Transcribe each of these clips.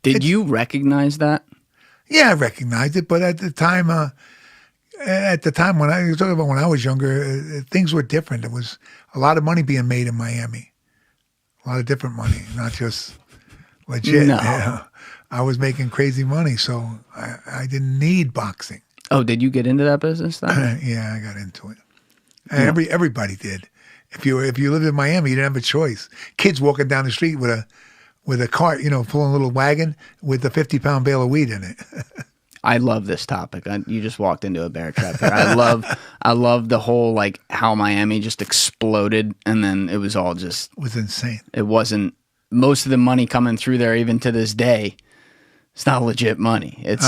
Did you recognize that? Yeah, I recognized it, but at the time when I was talking about when I was younger, things were different. There was a lot of money being made in Miami, a lot of different money, not just legit. No. You know? I was making crazy money, so I didn't need boxing. Oh, did you get into that business then? Yeah, I got into it. Everybody did. If you lived in Miami, you didn't have a choice. Kids walking down the street with a cart, pulling a little wagon with a 50-pound bale of weed in it. I love this topic. You just walked into a bear trap here. I love the whole like how Miami just exploded, and then it was all just It was insane. It wasn't most of the money coming through there even to this day. It's not legit money. It's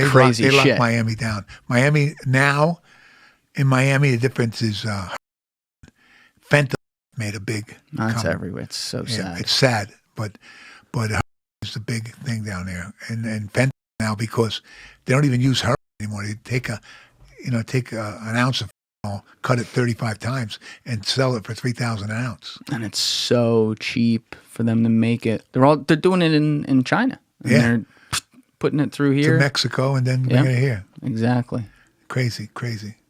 crazy they shit. locked Miami down. Miami now, in Miami, the difference is fentanyl made a big. That's everywhere. It's so sad. It's sad, but it's the big thing down there, and fentanyl now because they don't even use heroin anymore. They take an ounce of fentanyl, cut it 35 times, and sell it for $3,000 an ounce. And it's so cheap for them to make it. They're doing it in China. And they're putting it through here to Mexico and then bring it here. Exactly. Crazy.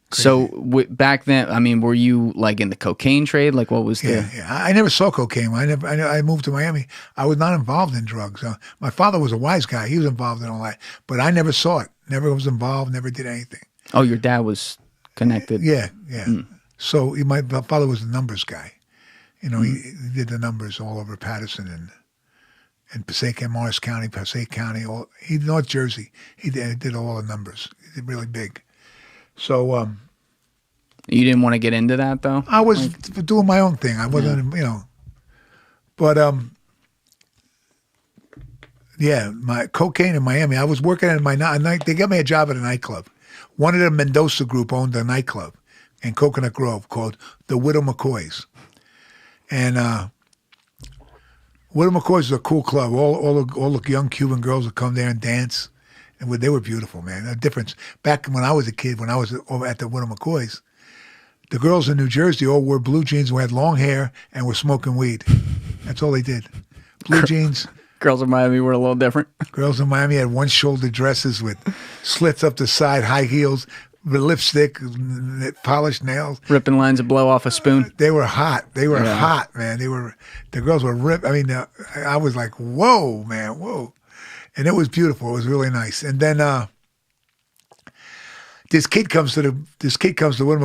So back then, I mean, were you like in the cocaine trade? Like, what was the? Yeah. I never saw cocaine. I moved to Miami. I was not involved in drugs. My father was a wise guy. He was involved in all that, but I never saw it. Never was involved. Never did anything. Oh, your dad was connected. Yeah. So my father was the numbers guy. He did the numbers all over Patterson and Passaic and Morris County, Passaic County. North Jersey. He did all the numbers. He did really big. So. You didn't want to get into that though? I was doing my own thing. I wasn't, But my cocaine in Miami. I was working at my night. They got me a job at a nightclub. One of the Mendoza group owned a nightclub in Coconut Grove called the Widow McCoy's, and Widow McCoy's is a cool club. All the young Cuban girls would come there and dance, and they were beautiful, man. The difference back when I was a kid, when I was over at the Widow McCoy's. The girls in New Jersey all wore blue jeans and had long hair and were smoking weed. That's all they did. Blue jeans. Girls in Miami were a little different. Girls in Miami had one-shoulder dresses with slits up the side, high heels, with lipstick, polished nails. Ripping lines of blow off a spoon. They were hot. They were hot, man. The girls were ripped. I mean, I was like, whoa, man, whoa. And it was beautiful. It was really nice. And then this kid comes to Widow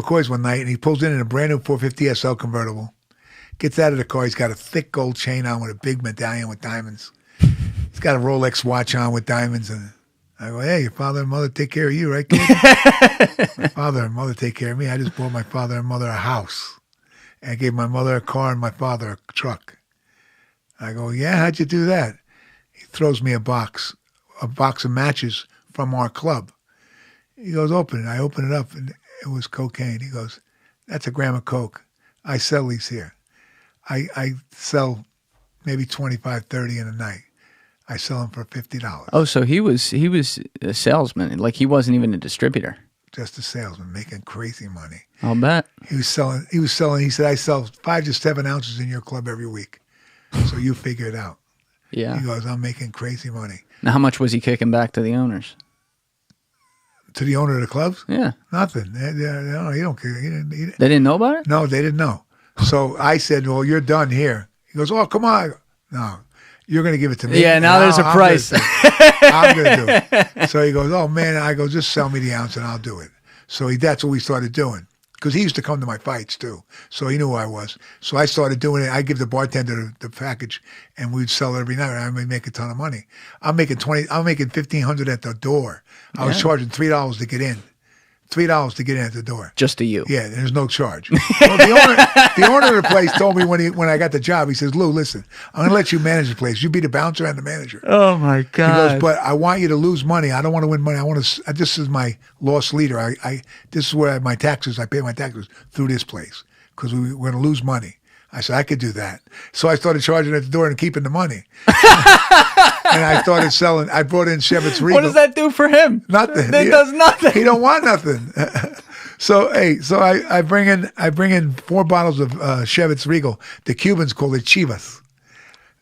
McCoy's one night, and he pulls in a brand new 450 SL convertible. Gets out of the car. He's got a thick gold chain on with a big medallion with diamonds. He's got a Rolex watch on with diamonds. And I go, hey, your father and mother take care of you, right, kid? My father and mother take care of me. I just bought my father and mother a house. And I gave my mother a car and my father a truck. I go, yeah, how'd you do that? He throws me a box of matches from our club. He goes, open it. I open it up, and it was cocaine. He goes, that's a gram of coke. I sell these here. I sell maybe 25, 30 in a night. I sell them for $50. Oh, so he was a salesman. Like he wasn't even a distributor. Just a salesman making crazy money. I'll bet. He was selling. He said, I sell 5 to 7 ounces in your club every week. So you figure it out. Yeah. He goes, I'm making crazy money. Now, how much was he kicking back to the owners? To the owner of the clubs? Yeah. Nothing. No, he don't care. They didn't know about it? No, they didn't know. So I said, well, you're done here. He goes, oh, come on. No, you're going to give it to me. Yeah, now there's a price. I'm going to do it. So he goes, oh, man. I go, just sell me the ounce and I'll do it. So that's what we started doing. Because he used to come to my fights, too. So he knew who I was. So I started doing it. I give the bartender the package, and we'd sell it every night. And I would make a ton of money. I'm making $1,500 at the door. I was charging $3 to get in. $3 to get in at the door. Just to you. Yeah, there's no charge. Well, the owner of the place told me when I got the job, he says, Lou, listen, I'm going to let you manage the place. You be the bouncer and the manager. Oh, my God. He goes, but I want you to lose money. I don't want to win money. This is my loss leader. This is where I pay my taxes through this place because we're going to lose money. I said, I could do that. So I started charging at the door and keeping the money. And I started selling. I brought in Chevitz Regal. What does that do for him? Nothing. It does nothing. He don't want nothing. So I bring in 4 bottles of Chevitz Regal. The Cubans call it Chivas.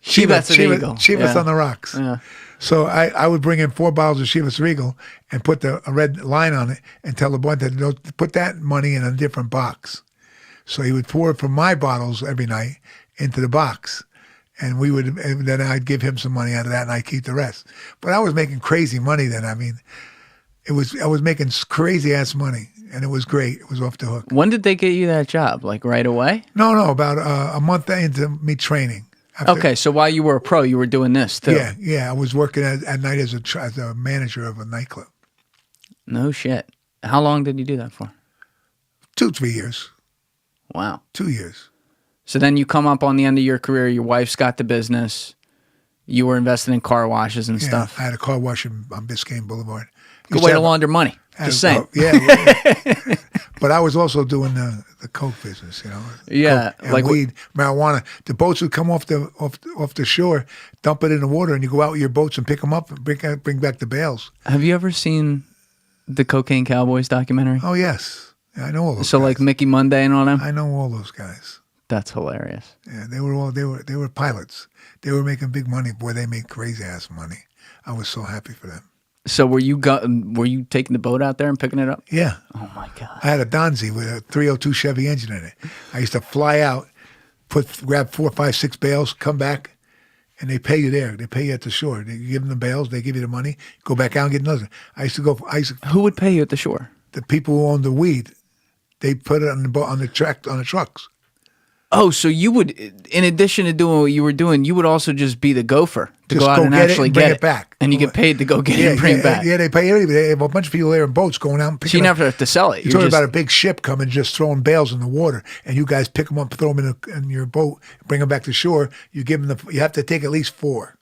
Chivas Regal. Chivas Yeah. on the rocks. Yeah. So I would bring in 4 bottles of Chivas Regal and put a red line on it and tell the bartender to put that money in a different box. So he would pour it from my bottles every night into the box. And then I'd give him some money out of that and I'd keep the rest. But I was making crazy money then. I mean, I was making crazy ass money and it was great. It was off the hook. When did they get you that job? Like right away? No, about a month into me training. Okay, so while you were a pro, you were doing this too. Yeah. I was working at night as a manager of a nightclub. No shit. How long did you do that for? 2-3 years. Wow. 2 years. So then you come up on the end of your career. Your wife's got the business. You were invested in car washes and stuff. I had a car wash on Biscayne Boulevard. Good way to launder money. Just saying. But I was also doing the coke business, you know. Yeah, coke and like weed, marijuana. The boats would come off the shore, dump it in the water, and you go out with your boats and pick them up and bring back the bales. Have you ever seen the Cocaine Cowboys documentary? Oh yes, I know all those. So guys. like Mickey Monday and all them. I know all those guys. That's hilarious. Yeah, they were pilots. They were making big money. Boy, they made crazy ass money. I was so happy for them. So were you taking the boat out there and picking it up? Yeah. Oh my God. I had a Donzi with a 302 Chevy engine in it. I used to fly out, grab 4, 5, 6 bales, come back, and they pay you there. They pay you at the shore. You give them the bales, they give you the money, go back out and get another. Who would pay you at the shore? The people who owned the weed, they put it on the trucks. Oh, so you would, in addition to doing what you were doing, you would also just be the gopher to Just go out go and get it actually and bring get it back. And you get paid to go get it and bring it back. Yeah, they pay everybody. They have a bunch of people there in boats going out and picking So you up. never have to sell it. You're talking about a big ship coming, just throwing bales in the water, and you guys pick them up, throw them in your boat, bring them back to shore. You give them you have to take at least 4.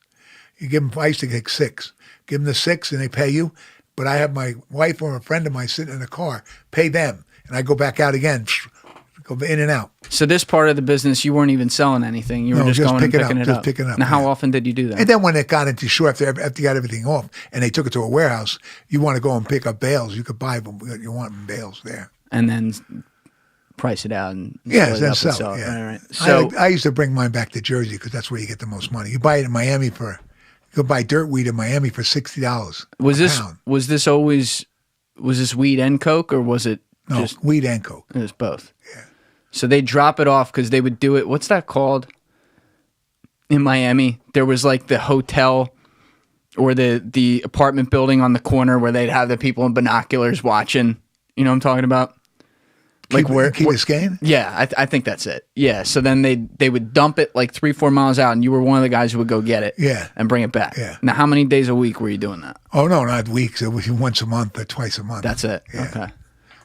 You give them. I used to take 6. Give them the 6, and they pay you. But I have my wife or a friend of mine sitting in the car, pay them, and I go back out again, go in and out. So this part of the business, you weren't even selling anything. You were just going and picking it up. Picking it up. Now, how often did you do that? And then when it got into shore, after you got everything off, and they took it to a warehouse, you want to go and pick up bales. You could buy them. You want bales there. And then price it out and then sell sell it. it. Yeah. Right. So I used to bring mine back to Jersey because that's where you get the most money. You buy it in Miami you could buy dirt weed in Miami for $60. Was this weed and coke, or was it just weed and coke? It was both. Yeah. So they drop it off because they would do it. What's that called? In Miami, there was like the hotel or the apartment building on the corner where they'd have the people in binoculars watching. You know what I'm talking about? Like Key Biscayne? Yeah, I think that's it. Yeah. So then they would dump it like 3-4 miles out, and you were one of the guys who would go get it. Yeah. And bring it back. Yeah. Now, how many days a week were you doing that? Oh no, not weeks. It was once a month or twice a month. That's it. Yeah. Okay.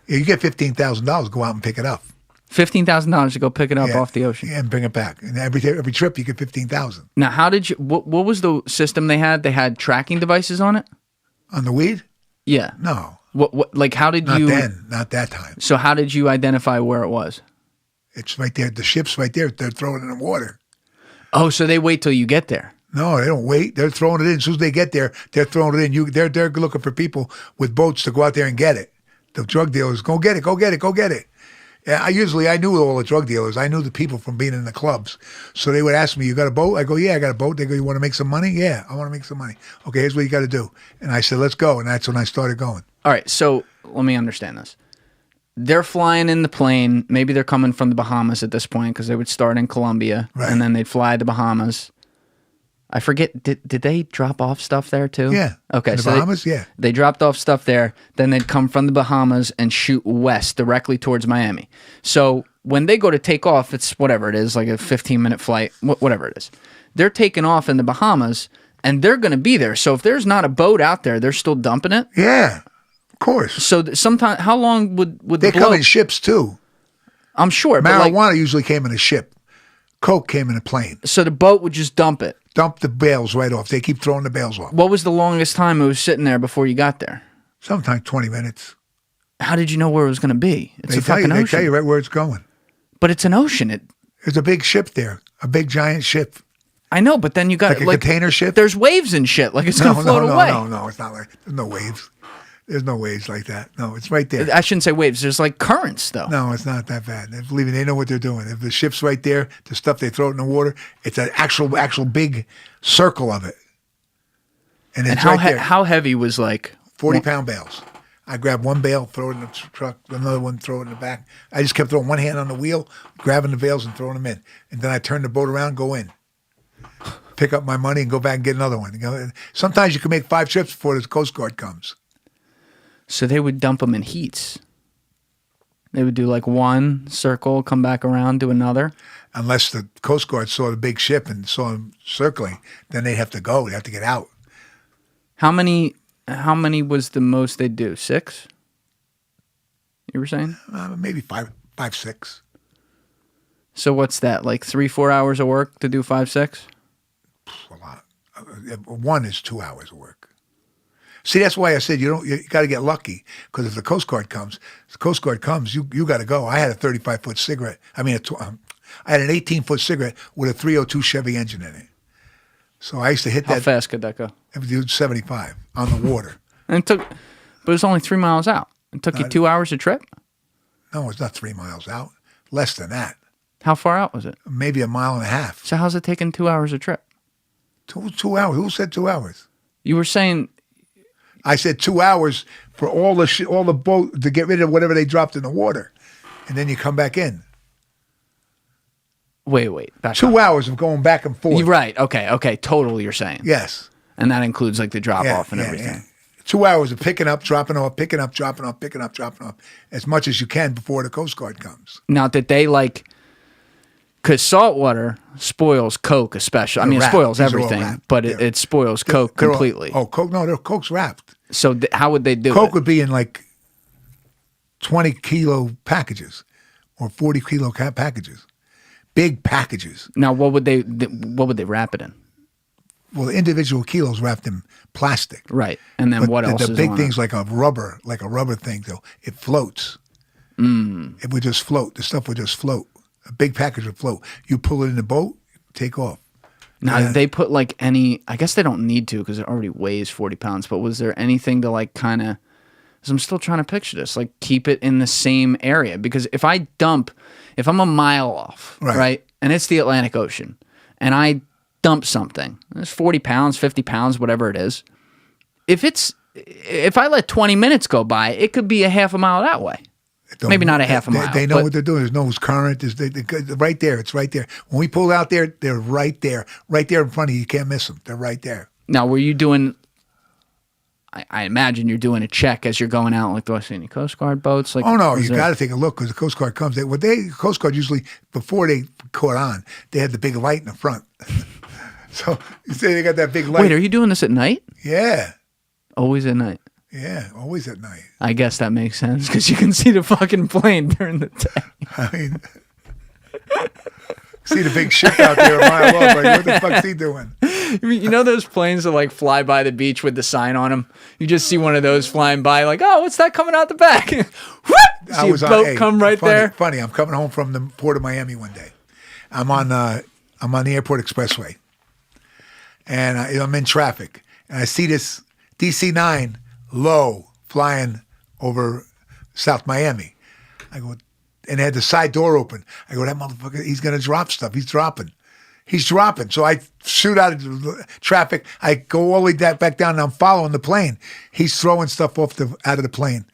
Yeah, you get $15,000. Go out and pick it up. $15,000 to go pick it up off the ocean. Yeah, and bring it back. And every trip you get $15,000. Now, how did you? What was the system they had? They had tracking devices on it. On the weed? Yeah. No. What? Like, how did you? Not that time. So, how did you identify where it was? It's right there. The ship's right there. They're throwing it in the water. Oh, so they wait till you get there. No, they don't wait. They're throwing it in. As soon as they get there, they're throwing it in. They're looking for people with boats to go out there and get it. The drug dealers, go get it, go get it, go get it. Yeah, I knew all the drug dealers. I knew the people from being in the clubs. So they would ask me, you got a boat? I go, yeah, I got a boat. They go, you want to make some money? Yeah, I want to make some money. Okay, here's what you got to do. And I said, let's go. And that's when I started going. All right, so let me understand this. They're flying in the plane. Maybe they're coming from the Bahamas at this point because they would start in Colombia, right. And then they'd fly to Bahamas. I forget, did they drop off stuff there too? Yeah. Okay. In the Bahamas, yeah. They dropped off stuff there. Then they'd come from the Bahamas and shoot west directly towards Miami. So when they go to take off, it's whatever it is, like a 15-minute flight, whatever it is. They're taking off in the Bahamas, and they're going to be there. So if there's not a boat out there, they're still dumping it? Yeah, of course. So sometimes, how long would they come in ships too? I'm sure. Marijuana usually came in a ship. Coke came in a plane. So the boat would just dump it? Dump the bales right off. They keep throwing the bales off. What was the longest time it was sitting there before you got there? Sometimes 20 minutes. How did you know where it was going to be? It's a fucking ocean. ocean. They tell you right where it's going. But it's an ocean. There's a big ship there. A big giant ship. I know, but then you got like a container ship. There's waves and shit. Like it's going to float away. No, it's not like there's no waves. There's no waves like that. No, it's right there. I shouldn't say waves. There's like currents, though. No, it's not that bad. Believe me, they know what they're doing. If the ship's right there, the stuff they throw it in the water, it's an actual big circle of it. And it's right there. How heavy was like 40-pound bales. I grab one bale, throw it in the truck, another one, throw it in the back. I just kept throwing one hand on the wheel, grabbing the bales and throwing them in. And then I turn the boat around, go in. Pick up my money and go back and get another one. Sometimes you can make 5 trips before the Coast Guard comes. So they would dump them in heats. They would do like one circle, come back around, do another. Unless the Coast Guard saw the big ship and saw them circling, then they'd have to go. They'd have to get out. How many was the most they'd do? 6? You were saying? Maybe 5, 6. So what's that? Like 3-4 hours of work to do 5, 6? A lot. One is 2 hours of work. See, that's why I said you got to get lucky, because if the Coast Guard comes, you got to go. I had a 35-foot cigarette. I mean, I had an 18-foot cigarette with a 302 Chevy engine in it. So I used to hit that. How fast could that go? It was 75 on the water. But it was only 3 miles out. It took you 2 hours a trip? No, it's not 3 miles out. Less than that. How far out was it? Maybe 1.5 miles. So how's it taking 2 hours a trip? 2 hours. Who said 2 hours? You were saying. I said 2 hours for all the boat to get rid of whatever they dropped in the water, and then you come back in. Wait. 2 hours of going back and forth. You're right. Okay. Total, you're saying. Yes. And that includes like the drop off and everything. Yeah. 2 hours of picking up, dropping off, picking up, dropping off, picking up, dropping off, as much as you can before the Coast Guard comes. Now, did they like? Because saltwater spoils Coke, especially. I mean, it spoils everything, but it spoils Coke completely. Coke? No, Coke's wrapped. So how would they do Coke it? would be in like 20-kilo packages or 40-kilo packages, big packages. Now, what would they wrap it in? Well, the individual kilos wrapped in plastic. Right, and then what else? The big things like a rubber thing, though, it floats. It would just float. The stuff would just float. A big package would float. You pull it in the boat, take off. Now, did they put like any, I guess they don't need to because it already weighs 40 pounds, but was there anything to like kind of, because I'm still trying to picture this, like keep it in the same area? Because if I'm a mile off, right, and it's the Atlantic Ocean, and I dump something, it's 40 pounds, 50 pounds, whatever it is, if I let 20 minutes go by, it could be a half a mile that way. Maybe not a half a mile. They know what they're doing. There's no current. Right there. It's right there. When we pull out there, they're right there. Right there in front of you. You can't miss them. They're right there. Now, were you doing, I imagine you're doing a check as you're going out, like, do I see any Coast Guard boats? Like, oh, no, you got to take a look because the Coast Guard comes. Coast Guard usually, before they caught on, they had the big light in the front. So you say they got that big light. Wait, are you doing this at night? Yeah. Always at night? Yeah, always at night. I guess that makes sense because you can see the fucking plane during the day. I mean, see the big ship out there a mile off. Like, what the fuck's he doing? You know those planes that like fly by the beach with the sign on them? You just see one of those flying by, like, oh, what's that coming out the back? See a boat come right there. Funny, I'm coming home from the port of Miami one day. I'm on the airport expressway, and I'm in traffic, and I see this DC-9 low flying over South Miami. I go, and it had the side door open. I go, that motherfucker, he's going to drop stuff. He's dropping. So I shoot out of the traffic. I go all the way back down, and I'm following the plane. He's throwing stuff out of the plane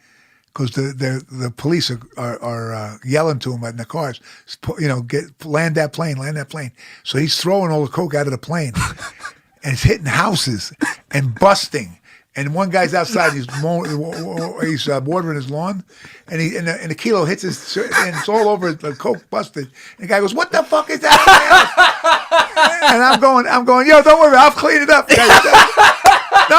because the police are yelling to him in the cars, land that plane. So he's throwing all the coke out of the plane, and it's hitting houses and busting. And one guy's outside, he's watering his lawn, and the kilo hits his shirt, and it's all over, the coke busted. And the guy goes, "What the fuck is that?" And I'm going, yo, don't worry, I'll clean it up. No,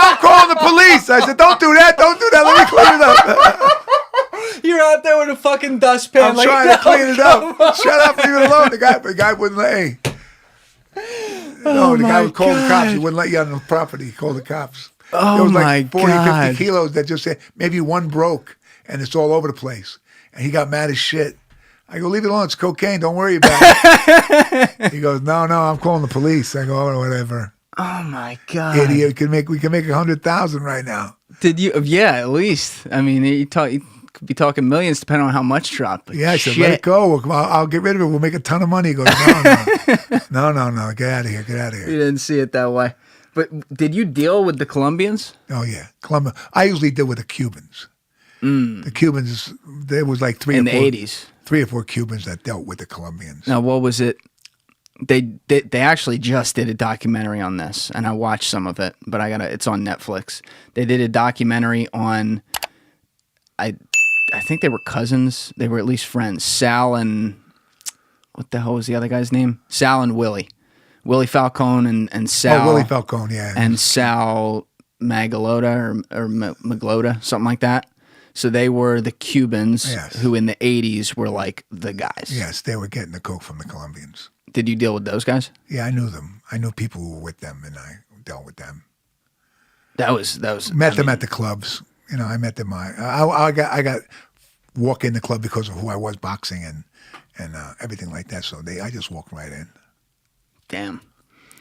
I'm calling the police. I said, don't do that, let me clean it up. You're out there with a fucking dustpan. I'm trying to clean it up. Shut up, leave it alone. The guy wouldn't let me. The guy would call the cops. He wouldn't let you on the property. He called the cops. Oh, there was my like 40, God. 50 kilos that just said, maybe one broke, and it's all over the place. And he got mad as shit. I go, leave it alone. It's cocaine. Don't worry about it. He goes, no, I'm calling the police. I go, oh, whatever. Oh my god! Idiot, we can make 100,000 right now. Did you? Yeah, at least. I mean, you could be talking millions depending on how much dropped. Yeah, I said, let it go. I'll get rid of it. We'll make a ton of money. He goes, no. Get out of here. Get out of here. You didn't see it that way. But did you deal with the Colombians? Oh, yeah. I usually deal with the Cubans. The Cubans, there was like in the 80s. 3 or 4 Cubans that dealt with the Colombians. Now, what was it? They actually just did a documentary on this, and I watched some of it, but it's on Netflix. They did a documentary on, I think they were cousins. They were at least friends. Sal and, what the hell was the other guy's name? Sal and Willie. Willie Falcone and Sal. Oh, Willie Falcone, yeah. And Sal Magalota or Maglota, something like that. So they were the Cubans who in the 80s were like the guys. Yes, they were getting the coke from the Colombians. Did you deal with those guys? Yeah, I knew them. I knew people who were with them, and I dealt with them. That was. Met them at the clubs. You know, I met them. I got walk in the club because of who I was boxing and everything like that. So I just walked right in. Damn.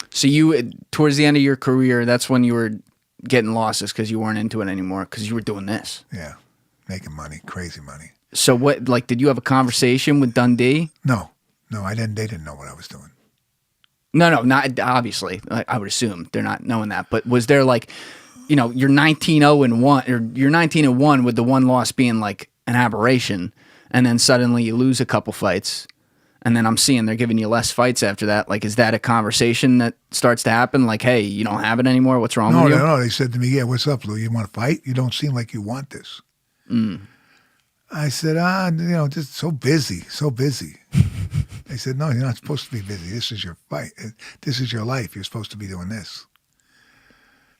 So you towards the end of your career, that's when you were getting losses because you weren't into it anymore because you were doing this. Yeah, making money, crazy money. So what? Like, did you have a conversation with Dundee? No, I didn't. They didn't know what I was doing. No, not obviously. I would assume they're not knowing that. But was there like, you know, you're 19-0-1, or you're 19-1 with the one loss being like an aberration, and then suddenly you lose a couple fights, and then I'm seeing they're giving you less fights after that. Like, is that a conversation that starts to happen? Like, hey, you don't have it anymore. What's wrong with you? No. They said to me, "Yeah, what's up, Lou? You want to fight? You don't seem like you want this." I said, just so busy. They said, no, you're not supposed to be busy. This is your fight. This is your life. You're supposed to be doing this.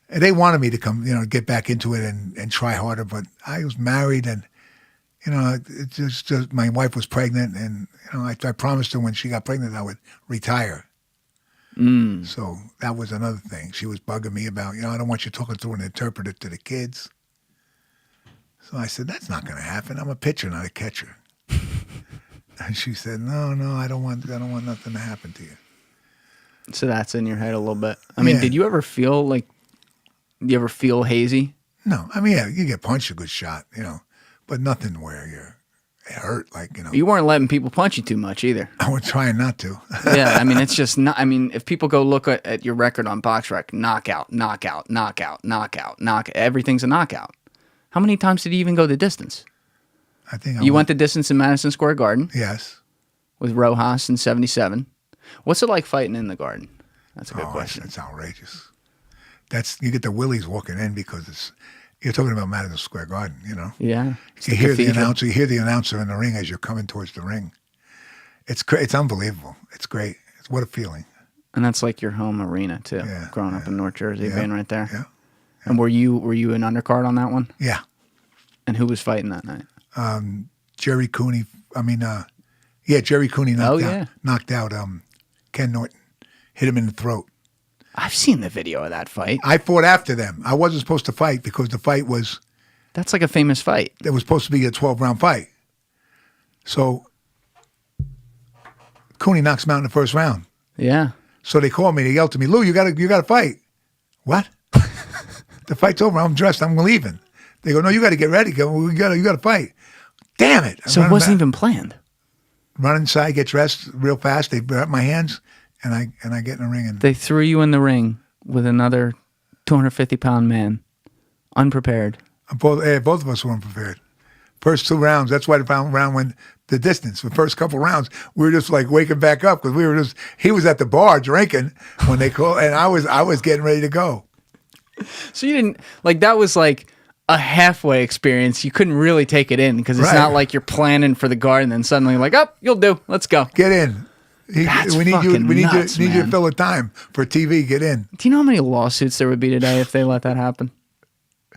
And they wanted me to come, get back into it and try harder. But I was married and, it just my wife was pregnant. And, I promised her when she got pregnant I would retire. So that was another thing. She was bugging me about, I don't want you talking through an interpreter to the kids. So I said, that's not going to happen. I'm a pitcher, not a catcher. And she said, no, I don't want nothing to happen to you. So that's in your head a little bit. I mean, did you ever feel hazy? No. I mean, yeah, you get punched a good shot, but nothing where it hurt, You weren't letting people punch you too much either. I was trying not to. Yeah, I mean, it's just not, if people go look at your record on BoxRec, knockout, everything's a knockout. How many times did you even go the distance? I think you went the distance in Madison Square Garden. Yes. With Rojas in 77. What's it like fighting in the Garden? That's a good question. It's outrageous. You get the willies walking in because you're talking about Madison Square Garden, Yeah. You hear the announcer in the ring as you're coming towards the ring. It's unbelievable. It's great. What a feeling. And that's like your home arena too. Yeah, growing up in North Jersey, being right there. Yeah. And were you an undercard on that one? Yeah. And who was fighting that night? Jerry Cooney. Jerry Cooney knocked out Ken Norton, hit him in the throat. I've seen the video of that fight. I fought after them. I wasn't supposed to fight because the fight was... That's like a famous fight. It was supposed to be a 12-round fight. So Cooney knocks him out in the first round. Yeah. So they called me. They yelled to me, Lou, you got to fight. What? The fight's over. I'm dressed. I'm leaving. They go, no, you got to get ready. You got to fight. Damn it. So it wasn't even planned. Run inside, get dressed real fast. They grab my hands, and I get in the ring. And they threw you in the ring with another 250-pound man, unprepared. Both of us were unprepared. First 2 rounds, that's why the round went the distance. The first couple rounds, we were just like waking back up because he was at the bar drinking when they called, and I was getting ready to go. So you didn't, that was like a halfway experience. You couldn't really take it in because it's not like you're planning for the guard and then suddenly you'll do. Let's go. Get in. We need you to fill a time for TV. Get in. Do you know how many lawsuits there would be today if they let that happen?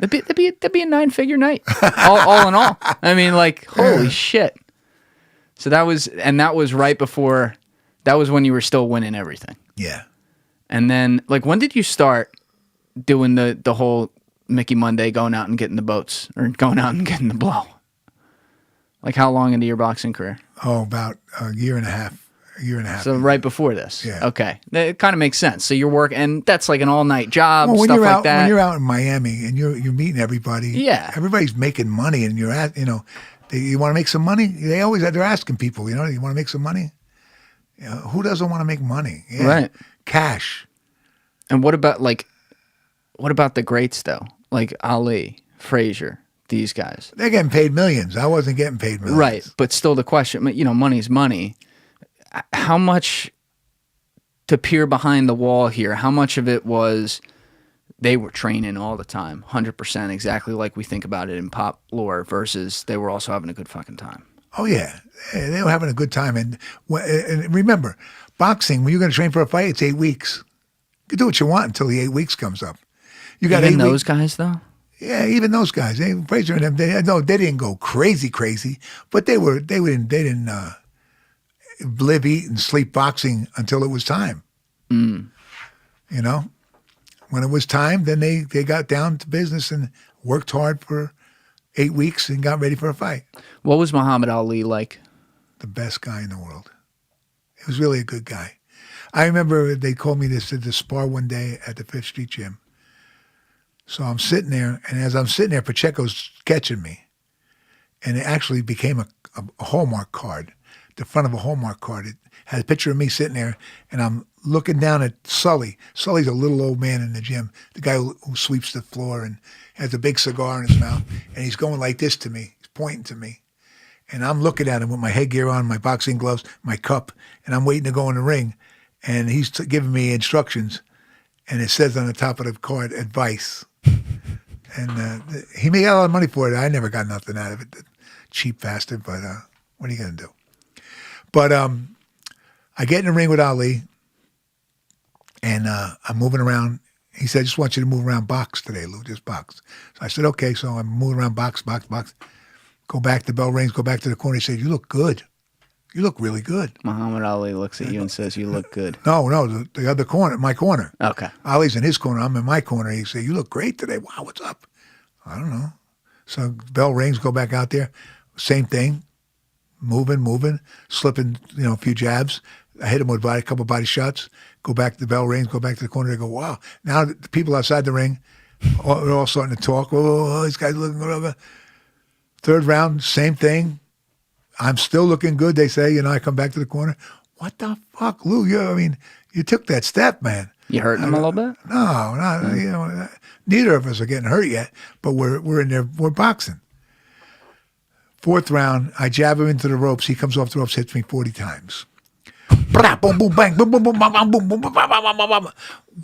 That'd be a 9-figure night, all in all. I mean, holy shit. So that was right before, that was when you were still winning everything. Yeah. And then, when did you start doing the whole Mickey Monday, going out and getting the boats or going out and getting the blow? How long into your boxing career? Oh, about a year and a half A year and a half. So right before this. Yeah. Okay. It kind of makes sense. So you're working, and that's like an all-night job, Well, stuff like that. When you're out in Miami and you're meeting everybody, Yeah. everybody's making money, and you're at, you want to make some money. They're asking people, you want to make some money. Who doesn't want to make money? Yeah. Right. Cash. And what about the greats though? Like Ali, Frazier, these guys. They're getting paid millions. I wasn't getting paid millions. Right. But still the question, money's money. How much to peer behind the wall here? How much of it was they were training all the time, 100%, exactly like we think about it in pop lore, versus they were also having a good fucking time? Oh, yeah. They were having a good time. And remember, boxing, when you're going to train for a fight, it's 8 weeks. You can do what you want until the 8 weeks comes up. You got even those guys, though? Yeah, even those guys. Frazier and them, they didn't go crazy, but they didn't live, eat, and sleep boxing until it was time. When it was time, then they got down to business and worked hard for 8 weeks and got ready for a fight. What was Muhammad Ali like? The best guy in the world. He was really a good guy. I remember they called me to spar one day at the Fifth Street Gym. So I'm sitting there, and as I'm sitting there, Pacheco's catching me. And it actually became a Hallmark card. The front of a Hallmark card. It had a picture of me sitting there, and I'm looking down at Sully. Sully's a little old man in the gym, the guy who sweeps the floor and has a big cigar in his mouth, and he's going like this to me. He's pointing to me. And I'm looking at him with my headgear on, my boxing gloves, my cup, and I'm waiting to go in the ring. And he's giving me instructions, and it says on the top of the card, advice. And he made a lot of money for it. I never got nothing out of it. Cheap bastard, but what are you going to do? But I get in the ring with Ali, and I'm moving around. He said, I just want you to move around, box today, Lou, just box. So I said, okay. So I'm moving around, box. Go back, the bell rings, go back to the corner. He said, you look good. You look really good. Muhammad Ali looks at you and says, you look good. No, the other corner, my corner. Okay. Ali's in his corner. I'm in my corner. He said, you look great today. Wow, what's up? I don't know. So bell rings, go back out there. Same thing. Moving, slipping, a few jabs. I hit him with a couple body shots. Go back, the bell rings, go back to the corner. They go, wow. Now the people outside the ring, they're all starting to talk. Oh, this guy's looking good. Third round, same thing. I'm still looking good, they say. I come back to the corner. What the fuck, Lou? You took that step, man. You hurting him a little bit? No, not. Neither of us are getting hurt yet, but we're in there. We're boxing. Fourth round, I jab him into the ropes. He comes off the ropes, hits me 40 times. Boom, boom, bang, boom, boom, boom, boom, boom, boom, boom, boom.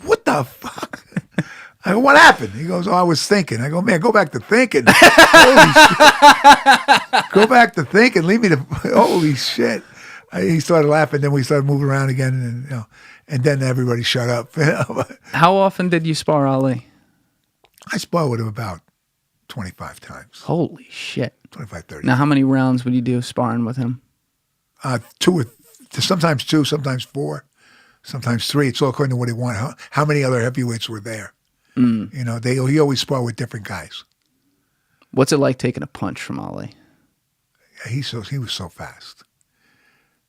What the fuck? I go, what happened? He goes, I was thinking. I go, man, go back to thinking. Holy shit. Go back to thinking. Leave me to, holy shit. He started laughing. Then we started moving around again. And then everybody shut up. How often did you spar Ali? I sparred with him about 25 times. Holy shit. 25, 30. Now, how many rounds would you do sparring with him? Sometimes two, sometimes four, sometimes three. It's all according to what he wanted. How many other heavyweights were there? He always sparred with different guys. What's it like taking a punch from Ali? He was so fast.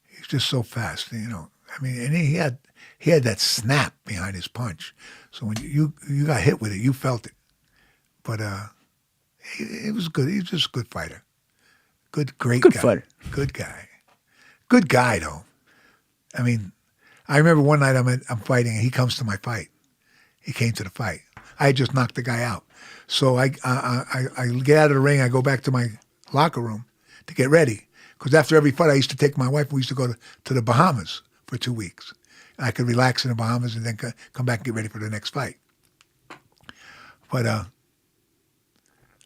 He was just so fast. And he had that snap behind his punch. So when you got hit with it, you felt it. But it was good. He was just a good fighter. Great guy. Fighter. Good guy. Good guy, though. I remember one night I'm fighting, and he comes to my fight. He came to the fight. I had just knocked the guy out. So I get out of the ring. I go back to my locker room to get ready. Because after every fight, I used to take my wife. We used to go to the Bahamas for 2 weeks. I could relax in the Bahamas and then come back and get ready for the next fight. But I'm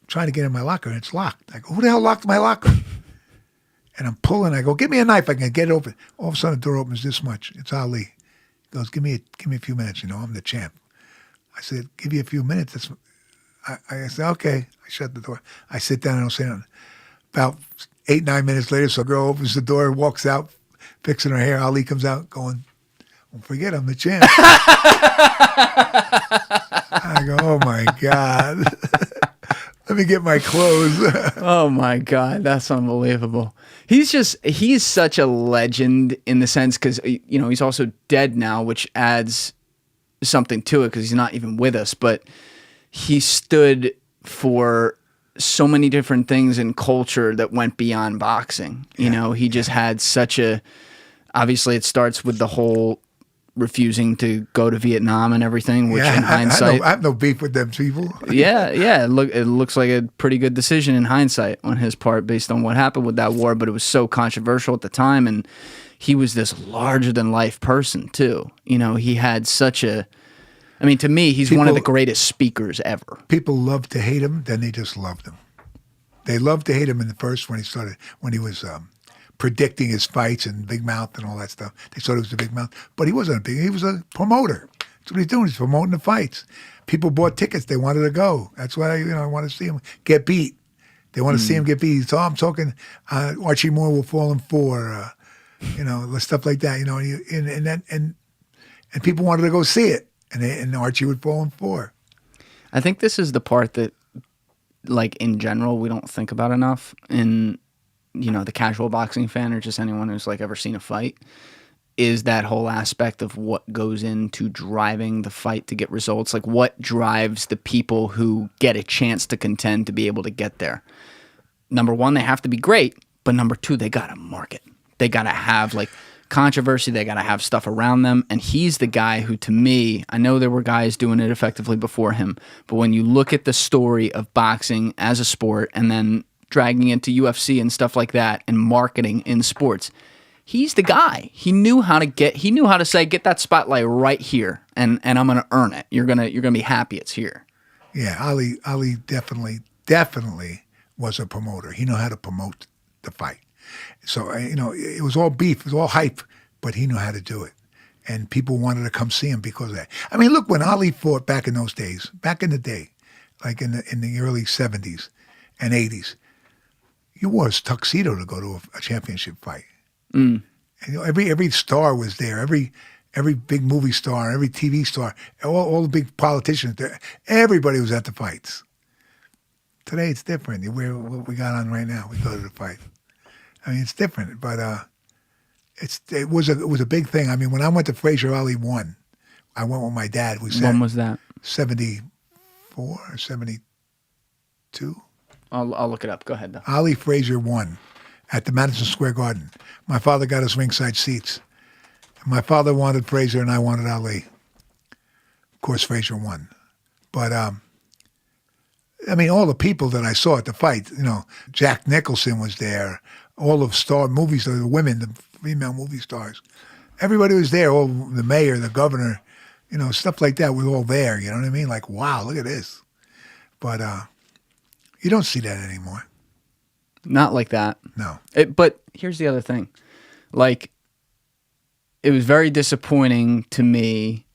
trying to get in my locker, and it's locked. I go, who the hell locked my locker? And I'm pulling. I go, give me a knife. I can get it open. All of a sudden, the door opens this much. It's Ali. He goes, give me a few minutes. I'm the champ. I said, give you a few minutes. I said, okay. I shut the door. I sit down and I don't say nothing. About 8, 9 minutes later, so a girl opens the door, walks out, fixing her hair. Ali comes out going, don't forget I'm the champ. I go, oh my God. Let me get my clothes. Oh my God, that's unbelievable. He's such a legend in the sense because, you know, he's also dead now, which adds something to it because he's not even with us, but he stood for so many different things in culture that went beyond boxing. You know, he just had such a, obviously it starts with the whole refusing to go to Vietnam and everything, which in hindsight, I have no beef with them people. yeah, it looks like a pretty good decision in hindsight on his part based on what happened with that war, but it was so controversial at the time, and he was this larger than life person too. You know, he had such a, I mean, to me, he's one of the greatest speakers ever. People love to hate him, then they just loved him. They loved to hate him in the first when he was predicting his fights and big mouth and all that stuff. They thought he was a big mouth, but he wasn't he was a promoter. That's what he's doing. He's promoting the fights. People bought tickets. They wanted to go. That's why I want to see him get beat. They want to see him get beat. So I'm talking Archie Moore will fall in 4, stuff like that. You know, and people wanted to go see it, and Archie would fall in 4. I think this is the part that, like in general, we don't think about enough in, you know, the casual boxing fan or just anyone who's like ever seen a fight, is that whole aspect of what goes into driving the fight to get results. Like what drives the people who get a chance to contend to be able to get there. Number one, they have to be great, but number two, they got to market. They got to have like controversy. They got to have stuff around them. And he's the guy who, to me, I know there were guys doing it effectively before him, but when you look at the story of boxing as a sport and then dragging into UFC and stuff like that and marketing in sports, he's the guy. He knew how to say, get that spotlight right here and I'm going to earn it. You're going to be happy it's here. Yeah, Ali definitely was a promoter. He knew how to promote the fight. So, it was all beef, it was all hype, but he knew how to do it. And people wanted to come see him because of that. I mean, look, when Ali fought back in those days, back in the day, like in the early 70s and 80s, you wore a tuxedo to go to a championship fight. And, every star was there. Every big movie star, every TV star, all the big politicians there. Everybody was at the fights. Today it's different. You wear what we got on right now. We go to the fight. I mean, it's different, but it was a big thing. I mean, when I went to Frazier, Ali won. I went with my dad. When was that? 74 or 72. I'll look it up. Go ahead, though. Ali Frazier won at the Madison Square Garden. My father got us ringside seats. My father wanted Frazier and I wanted Ali. Of course, Frazier won. But, I mean, all the people that I saw at the fight, Jack Nicholson was there, all of movie stars, the women, the female movie stars. Everybody was there, all the mayor, the governor, stuff like that was all there, you know what I mean? Like, wow, look at this. But, you don't see that anymore. Not like that. No. But here's the other thing. Like, it was very disappointing to me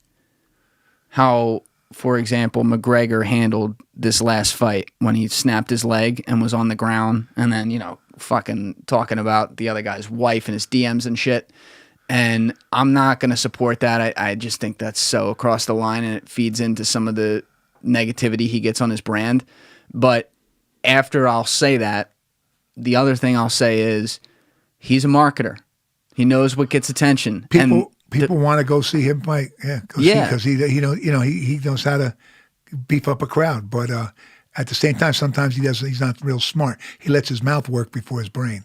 how, for example, McGregor handled this last fight when he snapped his leg and was on the ground and then, fucking talking about the other guy's wife and his DMs and shit. And I'm not going to support that. I just think that's so across the line and it feeds into some of the negativity he gets on his brand. But after I'll say that, the other thing I'll say is he's a marketer. He knows what gets attention. People want to go see him fight. Yeah, because he knows how to beef up a crowd. But at the same time, sometimes he's not real smart. He lets his mouth work before his brain.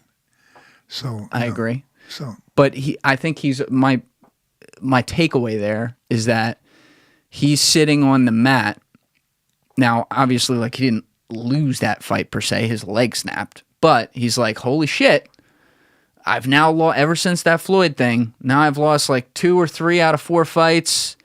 So I agree. So, but I think he's my takeaway there is that he's sitting on the mat. Now, obviously, like he didn't lose that fight per se. His leg snapped. But he's like, holy shit, I've now lost, ever since that Floyd thing, now I've lost like 2 or 3 out of 4 fights.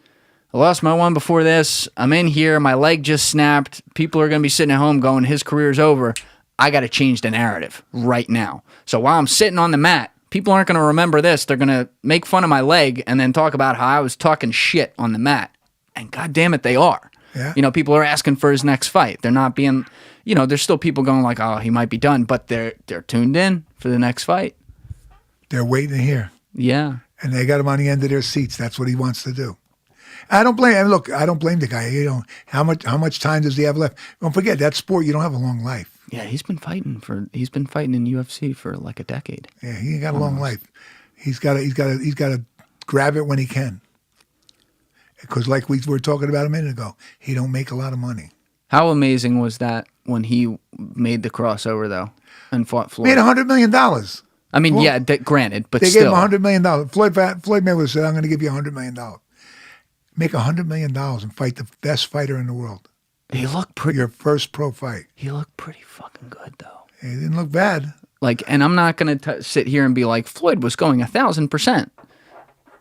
I lost my one before this. I'm in here. My leg just snapped. People are going to be sitting at home going, his career's over. I got to change the narrative right now. So while I'm sitting on the mat, people aren't going to remember this. They're going to make fun of my leg and then talk about how I was talking shit on the mat. And God damn it, they are. Yeah. People are asking for his next fight. They're not being, there's still people going like, oh, he might be done, but they're tuned in for the next fight. They're waiting to hear. Yeah. And they got him on the end of their seats. That's what he wants to do. I don't blame. And look, I don't blame the guy. You know how much time does he have left? Don't forget that sport. You don't have a long life. Yeah, he's been fighting in UFC for like a decade. Yeah, he ain't got a long life. He's got to grab it when he can. Because like we were talking about a minute ago, he don't make a lot of money. How amazing was that when he made the crossover though and fought Floyd? Made $100 million. I mean, yeah, granted, but they still. gave him $100 million. Floyd Mayweather said, "I'm going to give you $100 million. Make $100 million and fight the best fighter in the world." He looked pretty. Your first pro fight. He looked pretty fucking good though. He didn't look bad. Like, and I'm not going to sit here and be like, Floyd was going 1,000%.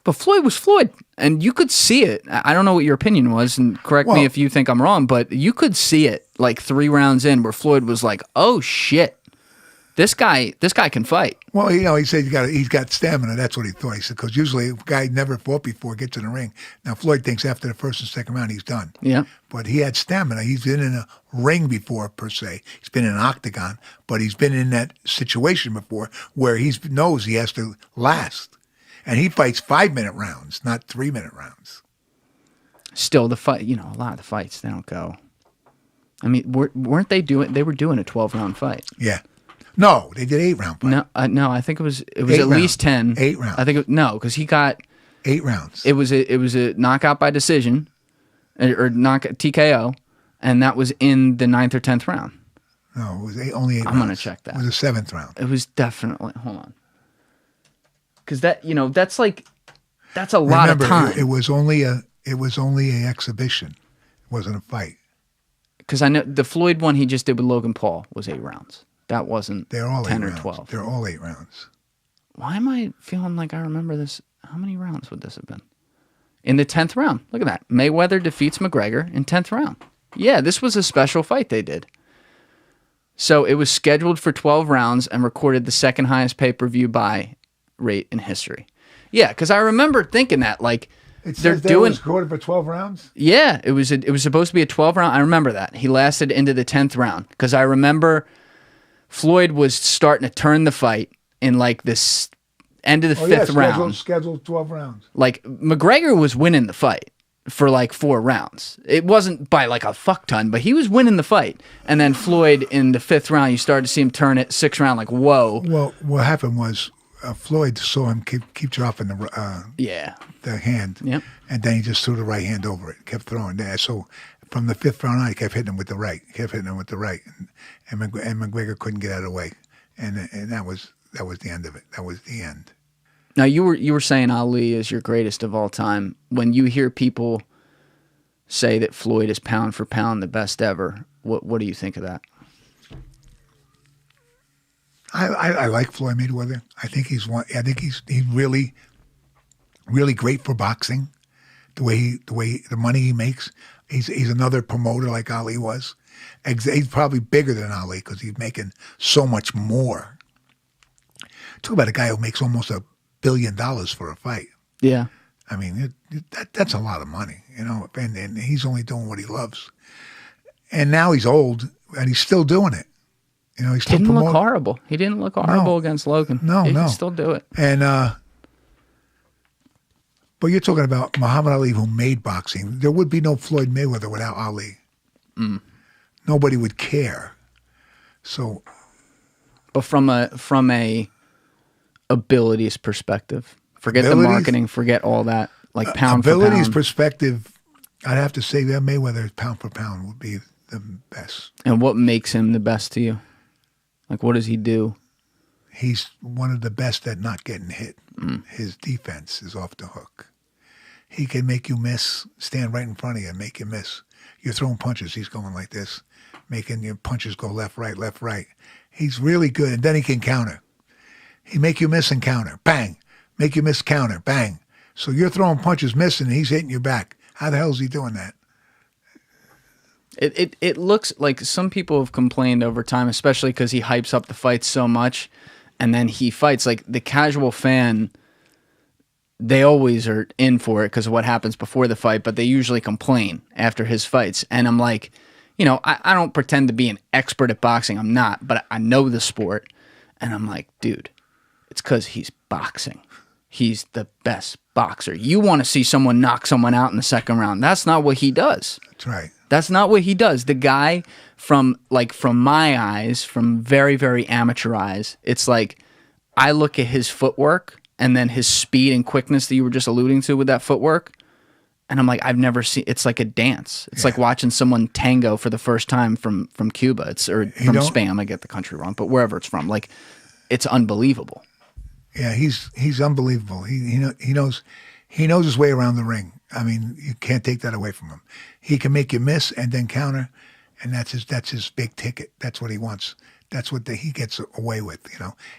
But Floyd was Floyd, and you could see it. I don't know what your opinion was, and correct me if you think I'm wrong, but you could see it like 3 rounds in where Floyd was like, "Oh shit, this guy can fight." Well, you know, he said he's got stamina. That's what he thought. He said because usually a guy never fought before gets in the ring. Now Floyd thinks after the first and second round he's done. Yeah, but he had stamina. He's been in a ring before per se. He's been in an octagon, but he's been in that situation before where he knows he has to last. And he fights 5-minute rounds, not 3-minute rounds. Still, the fight, a lot of the fights, they don't go. I mean, weren't they doing? They were doing a 12-round fight. Yeah. No, they did 8-round fight. No, I think it was at least 10. 8 rounds. I think because he got 8 rounds. It was a knockout by decision, or TKO, and that was in the 9th or 10th round. No, it was only 8 rounds. I'm gonna check that. It was the 7th round. It was definitely. Hold on. Because that's a lot of time. It was only an exhibition. It wasn't a fight. Because I know the Floyd one he just did with Logan Paul was 8 rounds. That wasn't They're all 10 8 or rounds. 12. They're all 8 rounds. Why am I feeling like I remember this? How many rounds would this have been? In the 10th round. Look at that. Mayweather defeats McGregor in 10th round. Yeah, this was a special fight they did. So it was scheduled for 12 rounds and recorded the second highest pay-per-view buy rate in history. Yeah, because I remember thinking that They're doing. It was recorded for 12 rounds. Yeah, it was supposed to be a 12 round. I remember that he lasted into the 10th round because I remember Floyd was starting to turn the fight in like this end of the 5th round. Scheduled 12 rounds. Like McGregor was winning the fight for like 4 rounds. It wasn't by like a fuck ton, but he was winning the fight. And then Floyd in the 5th round, you started to see him turn it 6th round. Like whoa. Well, what happened was. Floyd saw him keep dropping the hand, yep. And then he just threw the right hand over it, kept throwing there. So from the 5th round on, he kept hitting him with the right, and McGregor couldn't get out of the way, and that was the end of it. That was the end. Now you were saying Ali is your greatest of all time. When you hear people say that Floyd is pound for pound the best ever, what do you think of that? I like Floyd Mayweather. I think he's really, really great for boxing. The money he makes. He's another promoter like Ali was. He's probably bigger than Ali because he's making so much more. Talk about a guy who makes almost $1 billion for a fight. Yeah. I mean, that's a lot of money, and he's only doing what he loves. And now he's old, and he's still doing it. He still didn't look horrible. He didn't look horrible against Logan. No. He can still do it. And but you're talking about Muhammad Ali, who made boxing. There would be no Floyd Mayweather without Ali. Mm. Nobody would care. So, but from a abilities perspective, forget the marketing, forget all that. Like pound for pound. Abilities perspective, I'd have to say that Mayweather pound for pound would be the best. And what makes him the best to you? Like, what does he do? He's one of the best at not getting hit. His defense is off the hook. He can make you miss, stand right in front of you and make you miss. You're throwing punches, he's going like this, making your punches go left, right. He's really good, and then he can counter. He make you miss and counter. Bang. Make you miss, counter. Bang. So you're throwing punches, missing, and he's hitting you back. How the hell is he doing that? It looks like some people have complained over time, especially because he hypes up the fights so much, and then he fights. Like the casual fan, they always are in for it because of what happens before the fight, but they usually complain after his fights. And I'm like, I don't pretend to be an expert at boxing. I'm not, but I know the sport. And I'm like, dude, it's because he's boxing. he's the best boxer. You want to see someone knock someone out in the second round. That's not what he does. That's right. That's not what he does. The guy, from my eyes, from very, very amateur eyes, it's like I look at his footwork and then his speed and quickness that you were just alluding to with that footwork, and I'm like, I've never seen. It's like a dance. It's like watching someone tango for the first time from Cuba. Or from Spain. I get the country wrong, but wherever it's from, like, it's unbelievable. Yeah, he's unbelievable. He knows his way around the ring. I mean, you can't take that away from him. He can make you miss and then counter, and that's his big ticket. That's what he wants. That's what he gets away with.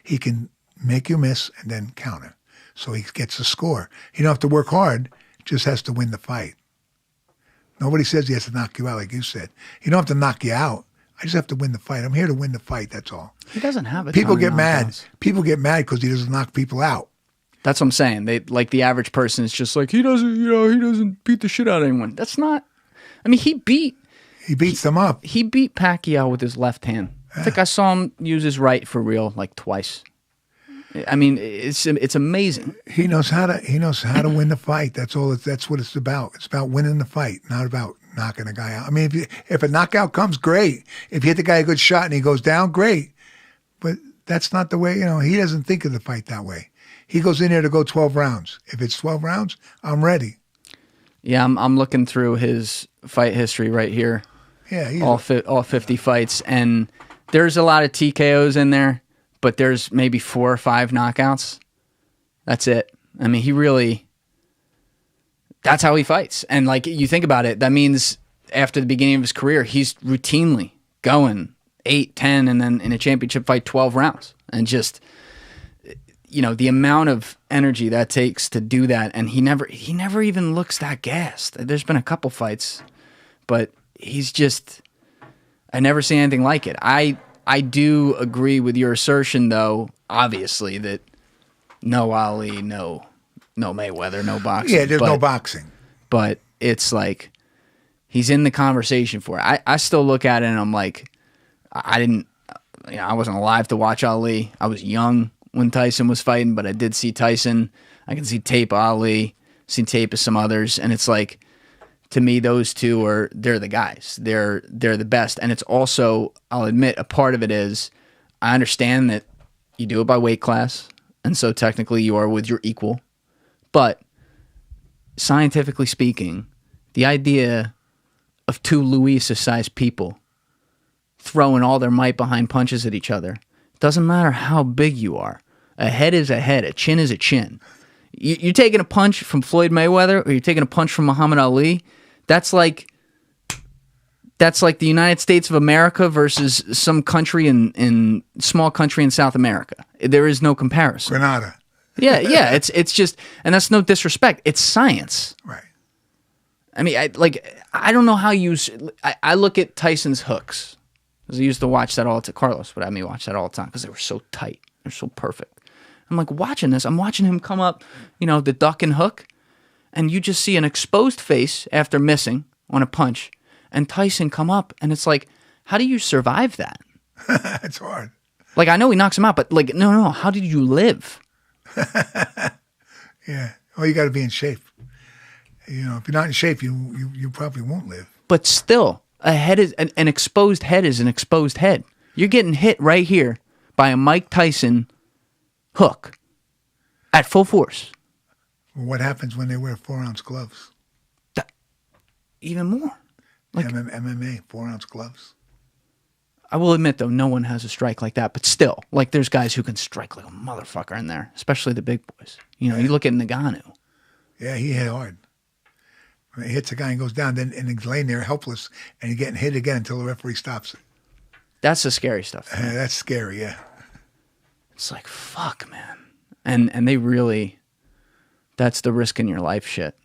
He can make you miss and then counter, so he gets a score. You don't have to work hard; just has to win the fight. Nobody says he has to knock you out, like you said. You don't have to knock you out. I just have to win the fight. I'm here to win the fight. That's all. He doesn't have it. People get mad. People get mad because he doesn't knock people out. That's what I'm saying. They like the average person is just like, he doesn't beat the shit out of anyone. That's not. I mean, he beats them up. He beat Pacquiao with his left hand. I think I saw him use his right for real like twice. I mean, it's amazing. He knows how to win the fight. That's all. That's what it's about. It's about winning the fight, not about knocking a guy out. I mean, if a knockout comes, great. If you hit the guy a good shot and he goes down, great. But that's not the way. He doesn't think of the fight that way. He goes in there to go 12 rounds. If it's 12 rounds, I'm ready. Yeah, I'm looking through his fight history right here. Yeah, all 50 fights, and there's a lot of TKOs in there, but there's maybe 4 or 5 knockouts. That's it. I mean, that's how he fights. And like you think about it, that means after the beginning of his career, he's routinely going 8, 10, and then in a championship fight, 12 rounds, and just. The amount of energy that takes to do that, and he never even looks that gassed. There's been a couple fights, but he's just, I never see anything like it. I do agree with your assertion, though, obviously, that no Ali, no Mayweather, no boxing. Yeah, there's no boxing. But it's like, he's in the conversation for it. I still look at it and I'm like, I wasn't alive to watch Ali. I was young when Tyson was fighting, but I did see Tyson. I can see tape of Ali, seen tape of some others, and it's like, to me, those two they're the guys. They're the best. And it's also, I'll admit, a part of it is, I understand that you do it by weight class, and so technically you are with your equal. But scientifically speaking, the idea of 2 Louisa-sized people throwing all their might behind punches at each other, doesn't matter how big you are. A head is a head. A chin is a chin. You're taking a punch from Floyd Mayweather, or you're taking a punch from Muhammad Ali. That's like the United States of America versus some country in small country in South America. There is no comparison. Grenada. Yeah. It's just, and that's no disrespect. It's science. Right. I mean, I don't know how I look at Tyson's hooks. Because I used to watch that all the time. Carlos would have me watch that all the time because they were so tight. They're so perfect. I'm like, watching this. I'm watching him come up, the duck and hook. And you just see an exposed face after missing on a punch. And Tyson come up. And it's like, how do you survive that? It's hard. Like, I know he knocks him out. But like, no. How did you live? Yeah. Well, you got to be in shape. If you're not in shape, you probably won't live. But still. A head is an exposed head is an exposed head. You're getting hit right here by a Mike Tyson hook at full force. Well, what happens when they wear 4-ounce gloves? Even more. Like MMA, 4-ounce gloves. I will admit, though, no one has a strike like that. But still, like, there's guys who can strike like a motherfucker in there, especially the big boys. You look at Ngannou. Yeah, he hit hard. He hits a guy and goes down, and he's laying there helpless, and he's getting hit again until the referee stops it. That's the scary stuff. That's scary, yeah. It's like, fuck, man. And they really, that's the risk in your life shit.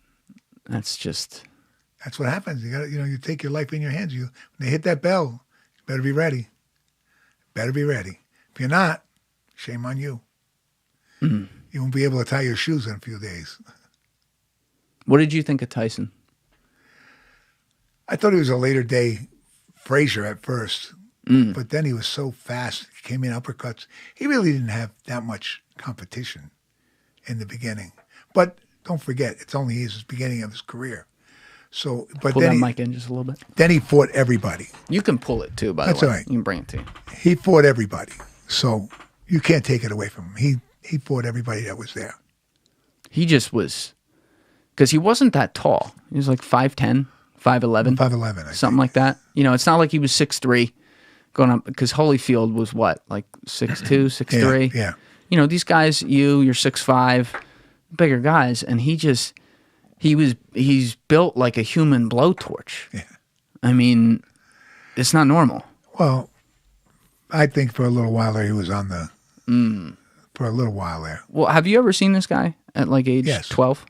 That's what happens. You got you take your life in your hands. When they hit that bell, you better be ready. Better be ready. If you're not, shame on you. Mm. You won't be able to tie your shoes in a few days. What did you think of Tyson? I thought he was a later day Frazier at first, but then he was so fast. He came in uppercuts. He really didn't have that much competition. in the beginning. But don't forget, it's only his beginning of his career. So, but Pull then that mic in just a little bit. then he fought everybody. You can pull it too, by That's the way. all right. You can bring it to you. He fought everybody. So you can't take it away from him. He fought everybody that was there. He just was, because he wasn't that tall. He was like 5'10", 5'11", 5'11", something like that. You know, it's not like he was 6'3", going up, because Holyfield was what, like 6'2", 6'3"? Yeah. You know, these guys, you're 6'5", bigger guys, and he's built like a human blowtorch. Yeah. I mean, it's not normal. Well, I think for a little while there he was on the for a little while there. Well, have you ever seen this guy at like age Yes. 12?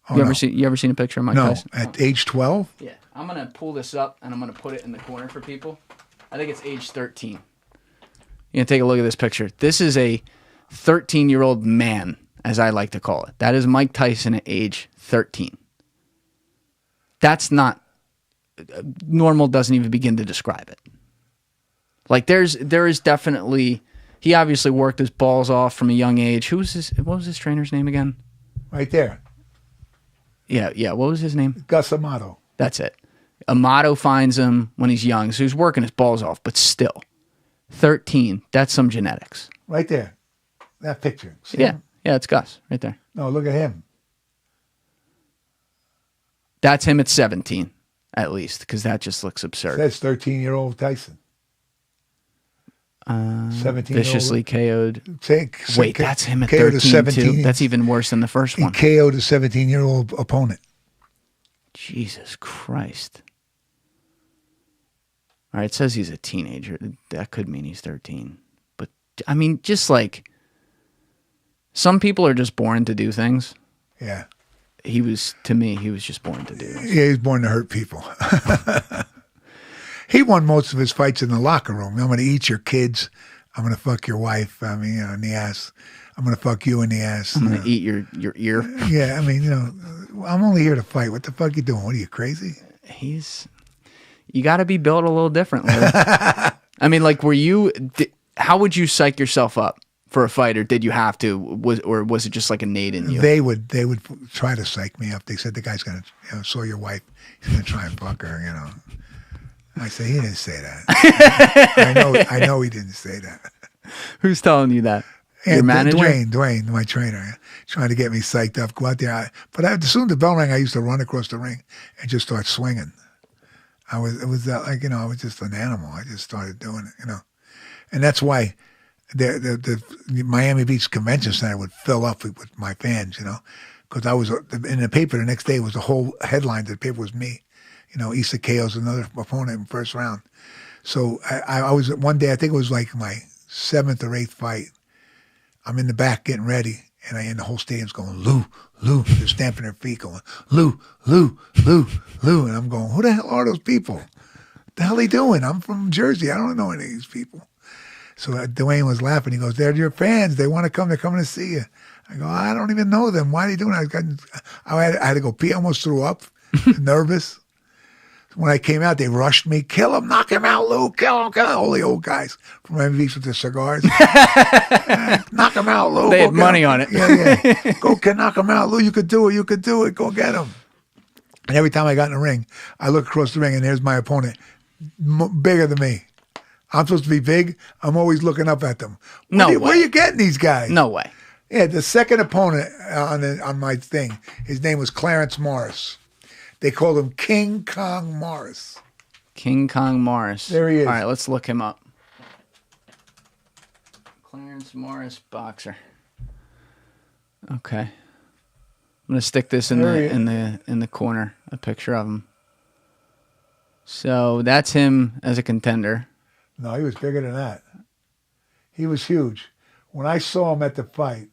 Oh, You no. ever seen a picture of Mike No, Tyson? at age 12? Yeah, I'm gonna pull this up and I'm gonna put it in the corner for people. I think it's age 13. You can take a look at this picture. This is a 13-year-old man, as I like to call it. That is Mike Tyson at age 13. That's not normal. Doesn't even begin to describe it. Like there is definitely, he obviously worked his balls off from a young age. What was his trainer's name again? Right there. Yeah. What was his name? Gus Amato. That's it. Amato finds him when he's young, so he's working his balls off, but still. 13, that's some genetics. Right there. That picture. See Yeah. him? Yeah, it's Gus right there. No, look at him. That's him at 17, at least, because that just looks absurd. That's 13-year-old Tyson. 17-year-old. Viciously KO'd. Wait, that's him at KO'd a 13 too? That's even worse than the first He one. KO'd a 17-year-old opponent. Jesus Christ. All right, it says he's a teenager. That could mean he's 13. But, I mean, just like, some people are just born to do things. Yeah. To me, he was just born to do this. Yeah, he's born to hurt people. He won most of his fights in the locker room. I'm going to eat your kids. I'm going to fuck your wife. I mean, in the ass. I'm going to fuck you in the ass. I'm going to eat your ear. Yeah, I mean, I'm only here to fight. What the fuck you doing? What are you, crazy? You got to be built a little differently. I mean, like, how would you psych yourself up for a fight, or did you have to? Was it just like innate in you? They would try to psych me up. They said the guy's going to, saw your wife. He's going to try and fuck her, I say, he didn't say that. I know he didn't say that. Who's telling you that? Your manager? Dwayne, my trainer, trying to get me psyched up, go out there. But as soon as the bell rang, I used to run across the ring and just start swinging. I was just an animal. I just started doing it, and that's why the Miami Beach Convention Center would fill up with my fans, because I was in the paper the next day. Was the whole headline of the paper was me. Issa KO's another opponent in first round. So I was one day, I think it was like my 7th or 8th fight. I'm in the back getting ready, and the whole stadium's going, Lou, Lou. They're stamping their feet going, Lou, Lou, Lou, Lou. And I'm going, who the hell are those people? What the hell are they doing? I'm from Jersey. I don't know any of these people. So Dwayne was laughing. He goes, they're your fans. They want to come. They're coming to see you. I go, I don't even know them. Why are they doing it? I had to go pee. I almost threw up, nervous. When I came out, they rushed me. Kill him, knock him out, Lou. Kill him, all the old guys from Miami Beach with their cigars. Knock him out, Lou. They had money on it. Yeah. Go knock him out, Lou. You could do it. You could do it. Go get him. And every time I got in the ring, I look across the ring, and there's my opponent, bigger than me. I'm supposed to be big. I'm always looking up at them. Where are you getting these guys? No way. Yeah, the second opponent on my thing, his name was Clarence Morris. They called him King Kong Morris. King Kong Morris. There he is. All right, let's look him up. Clarence Morris, boxer. Okay. I'm gonna stick this in the corner, a picture of him. So that's him as a contender. No, he was bigger than that. He was huge. When I saw him at the fight,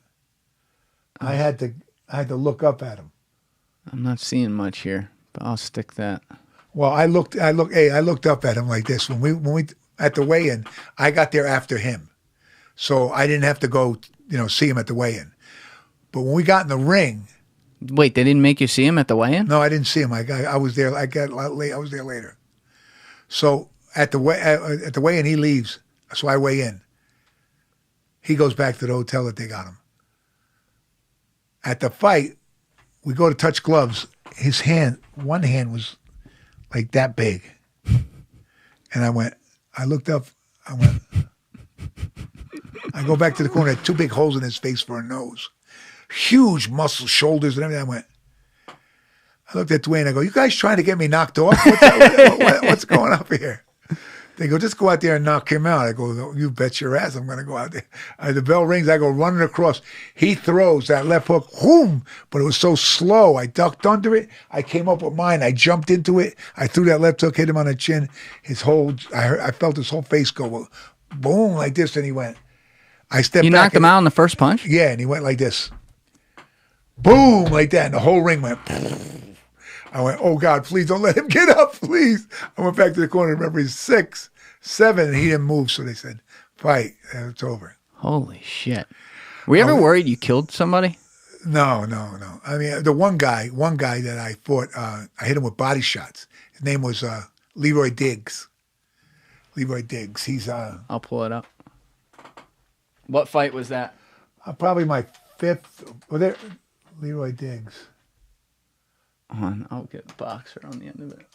I had to look up at him. I'm not seeing much here, but I'll stick that. Well, I looked up at him like this when we at the weigh-in. I got there after him, so I didn't have to go, see him at the weigh-in. But when we got in the ring, wait, they didn't make you see him at the weigh-in? No, I didn't see him. I was there. I was there later. So at the weigh-in, he leaves. So I weigh in. He goes back to the hotel that they got him. At the fight, we go to touch gloves. His hand, one hand was like that big. And I looked up, I go back to the corner, had 2 big holes in his face for a nose. Huge muscle, shoulders and everything. I looked at Dwayne, I go, you guys trying to get me knocked off? What's going on here? They go, just go out there and knock him out. I go, you bet your ass I'm going to go out there. The bell rings. I go running across. He throws that left hook, whoom, but it was so slow. I ducked under it. I came up with mine. I jumped into it. I threw that left hook, hit him on the chin. I felt his whole face go boom like this, and he went. I stepped back. You knocked him out on the first punch? Yeah, and he went like this. Boom, like that, and the whole ring went. I went, oh, God, please don't let him get up, please. I went back to the corner. Remember, he's 6'7", and he didn't move. So they said, fight. It's over. Holy shit. Were you ever worried you killed somebody? No. I mean, the one guy that I fought, I hit him with body shots. His name was Leroy Diggs. He's... I'll pull it up. What fight was that? Probably my 5th. Well, Leroy Diggs. I'll get boxer on the end of it.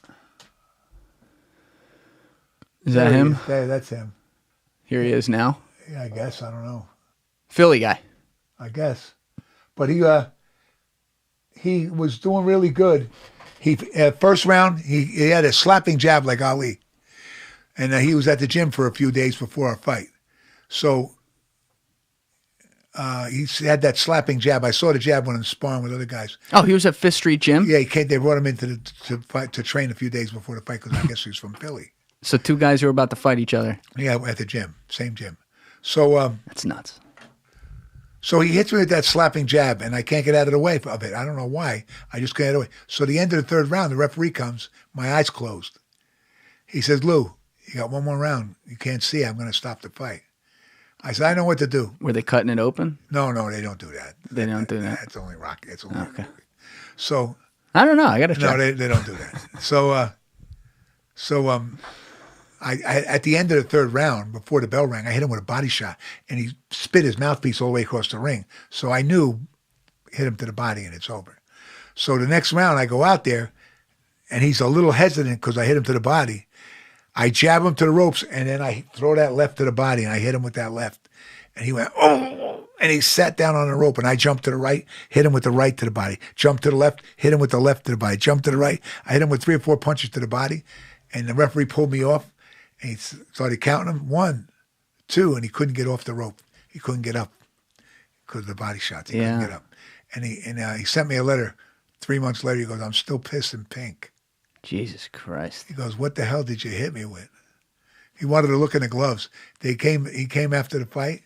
Is that him? That's him. Here he is now. Yeah, I guess. I don't know. Philly guy. I guess. But he was doing really good. First round, he had a slapping jab like Ali. And he was at the gym for a few days before our fight. So he had that slapping jab. I saw the jab when I was sparring with other guys. Oh, he was at Fifth Street Gym? Yeah, they brought him in to train a few days before the fight because I guess he was from Philly. So 2 guys who were about to fight each other. Yeah, at the gym, same gym. So that's nuts. So he hits me with that slapping jab, and I can't get out of the way of it. I don't know why. I just can't get out of the way. So the end of the 3rd round, the referee comes. My eyes closed. He says, Lou, you got 1 more round. You can't see. I'm going to stop the fight. I said, I know what to do. Were they cutting it open? No, they don't do that. They don't do that? It's only rock. It's only okay. So I don't know. I got to check. No, they don't do that. I at the end of the 3rd round, before the bell rang, I hit him with a body shot, and he spit his mouthpiece all the way across the ring. So I knew, hit him to the body, and it's over. So the next round, I go out there, and he's a little hesitant because I hit him to the body. I jab him to the ropes, and then I throw that left to the body, and I hit him with that left. And he went, oh, and he sat down on the rope, and I jumped to the right, hit him with the right to the body. Jumped to the left, hit him with the left to the body. Jumped to the right. I hit him with 3 or 4 punches to the body, and the referee pulled me off, and he started counting them. 1, 2, and he couldn't get off the rope. He couldn't get up because of the body shots. He couldn't get up. And he sent me a letter 3 months later. He goes, I'm still pissed and pink. Jesus Christ. He goes, what the hell did you hit me with? He wanted to look in the gloves. He came after the fight,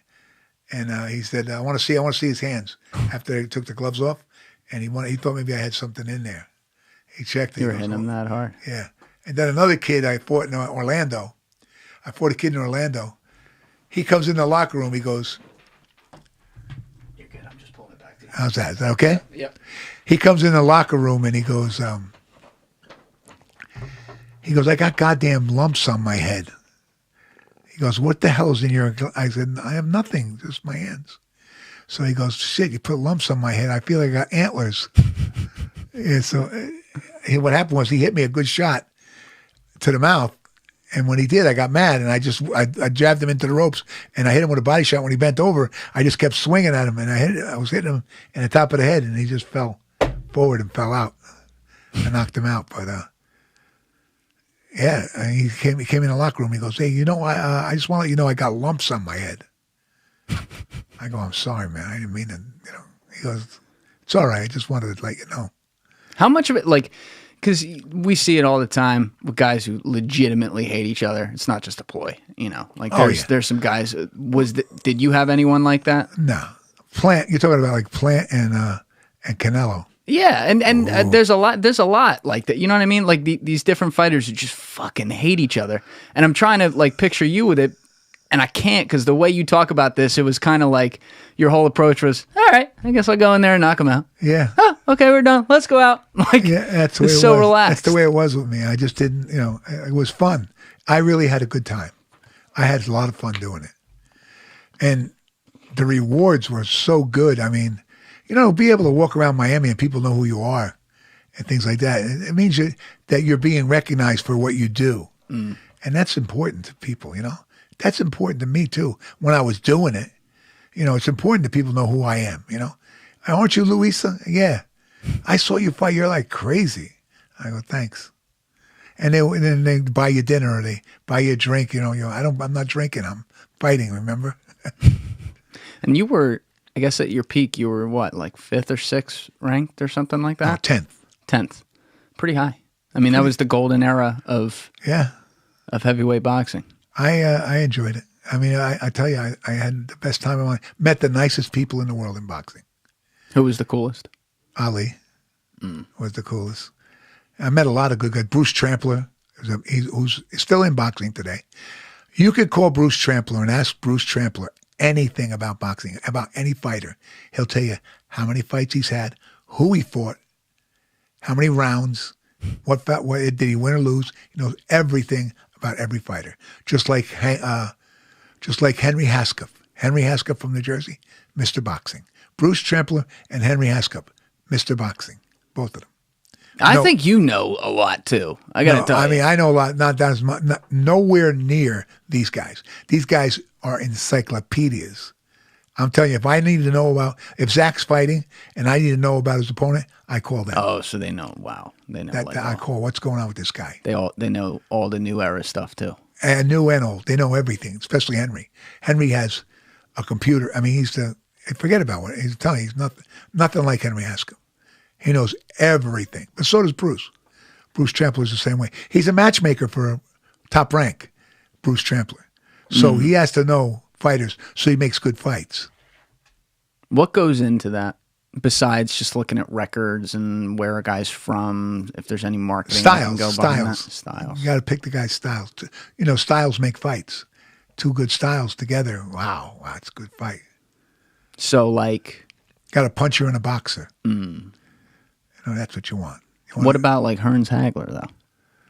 and he said, I want to see his hands after they took the gloves off, and he thought maybe I had something in there. He checked it. You were hitting him that hard. Yeah. And then another kid I fought in Orlando. I fought a kid in Orlando. He comes in the locker room. He goes, you're good. I'm just pulling it back to you. How's that? Is that okay? Yep. He comes in the locker room, and he goes, I got goddamn lumps on my head. He goes, what the hell is in your... I said, I have nothing, just my hands. So he goes, shit, you put lumps on my head. I feel like I got antlers. And so what happened was he hit me a good shot to the mouth. And when he did, I got mad, and I jabbed him into the ropes, and I hit him with a body shot. When he bent over, I just kept swinging at him, and I was hitting him in the top of the head, and he just fell forward and fell out. I knocked him out, but... yeah, he came in the locker room. He goes, hey, I just want to let you know I got lumps on my head. I go, I'm sorry, man. I didn't mean to, He goes, it's all right. I just wanted to let you know. How much of it, because we see it all the time with guys who legitimately hate each other. It's not just a ploy, there's some guys. Did you have anyone like that? No. Plant, you're talking about like Plant and Canelo. Yeah, and there's a lot like that. You know what I mean? Like these different fighters who just fucking hate each other. And I'm trying to picture you with it, and I can't because the way you talk about this, it was kind of like your whole approach was, all right, I guess I'll go in there and knock him out. Yeah. Oh, okay, we're done. Let's go out. Yeah, that's the way it was. So relaxed. That's the way it was with me. I just didn't, it was fun. I really had a good time. I had a lot of fun doing it, and the rewards were so good. I mean. be able to walk around Miami and people know who you are and things like that. It means that you're being recognized for what you do. And that's important to people, That's important to me, too. When I was doing it, it's important that people know who I am, Aren't you Luisa? Yeah. I saw you fight. You're like crazy. I go, thanks. And then they buy you dinner or they buy you a drink. I'm not drinking. I'm fighting, remember? And you were, I guess at your peak, you were what, like 5th or 6th ranked or something like that? 10th. 10th. Pretty high. I mean, that was the golden era of heavyweight boxing. I enjoyed it. I mean, I tell you, I had the best time of my life. Met the nicest people in the world in boxing. Who was the coolest? Ali was the coolest. I met a lot of good guys. Bruce Trampler, who's still in boxing today. You could call Bruce Trampler and ask Bruce Trampler anything about boxing, about any fighter. He'll tell you how many fights he's had, who he fought, how many rounds, what did he win or lose. He knows everything about every fighter. Just like Henry Haskell. Henry Haskell from New Jersey, Mr. Boxing. Bruce Trampler and Henry Haskell, Mr. Boxing. Both of them. I think you know a lot too. I got to tell you. I mean, I know a lot, not that as much, nowhere near these guys. These guys are encyclopedias. I'm telling you, if Zach's fighting and I need to know about his opponent, I call them. Oh, so they know. Wow, they know. I call. What's going on with this guy? They know all the new era stuff too. And new and old, they know everything. Especially Henry. Henry has a computer. I mean, forget about what he's telling you. He's nothing like Henry Haskell. He knows everything. But so does Bruce. Bruce Trampler is the same way. He's a matchmaker for Top Rank, Bruce Trampler. So he has to know fighters, so he makes good fights. What goes into that besides just looking at records and where a guy's from, if there's any marketing? Styles. Styles. You got to pick the guy's styles. Styles make fights. Two good styles together. Wow, it's a good fight. So, like... Got a puncher and a boxer. That's what you want. What about like Hearns Hagler though?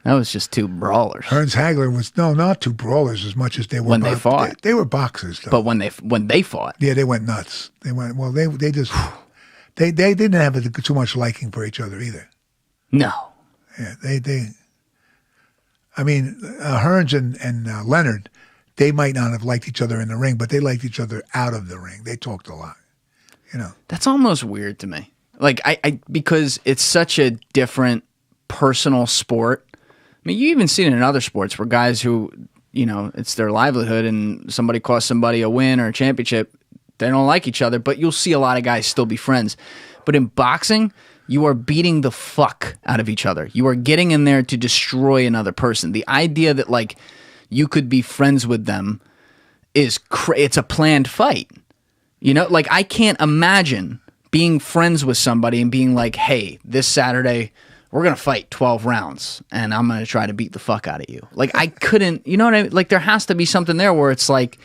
That was just two brawlers. Hearns Hagler was not two brawlers as much as they were when they fought. They were boxers though. But when they fought, yeah, they went nuts. They went They just they didn't have too much liking for each other either. No. Yeah, they. I mean, Hearns and Leonard, they might not have liked each other in the ring, but they liked each other out of the ring. They talked a lot. That's almost weird to me. Like I because it's such a different personal sport. I mean, you even see it in other sports where guys who, it's their livelihood and somebody costs somebody a win or a championship, they don't like each other, but you'll see a lot of guys still be friends. But in boxing, you are beating the fuck out of each other. You are getting in there to destroy another person. The idea that like you could be friends with them is it's a planned fight. Like I can't imagine being friends with somebody and being like, hey, this Saturday, we're going to fight 12 rounds and I'm going to try to beat the fuck out of you. Like, I couldn't, you know what I mean? Like, there has to be something there where it's like,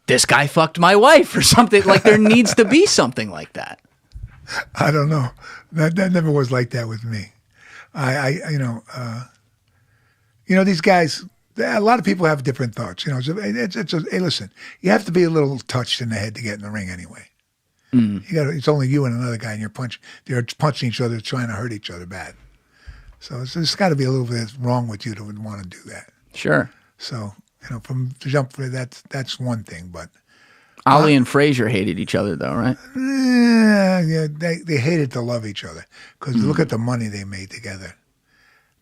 this guy fucked my wife or something. Like, there needs to be something like that. I don't know. That never was like that with me. These guys, a lot of people have different thoughts. Hey, listen, you have to be a little touched in the head to get in the ring anyway. It's only you and another guy, and they're punching each other, trying to hurt each other bad. So it's got to be a little bit wrong with you to want to do that. Sure. So from the jump for that's one thing, but Ali and Frazier hated each other, though, right? Yeah, they hated to love each other because look at the money they made together.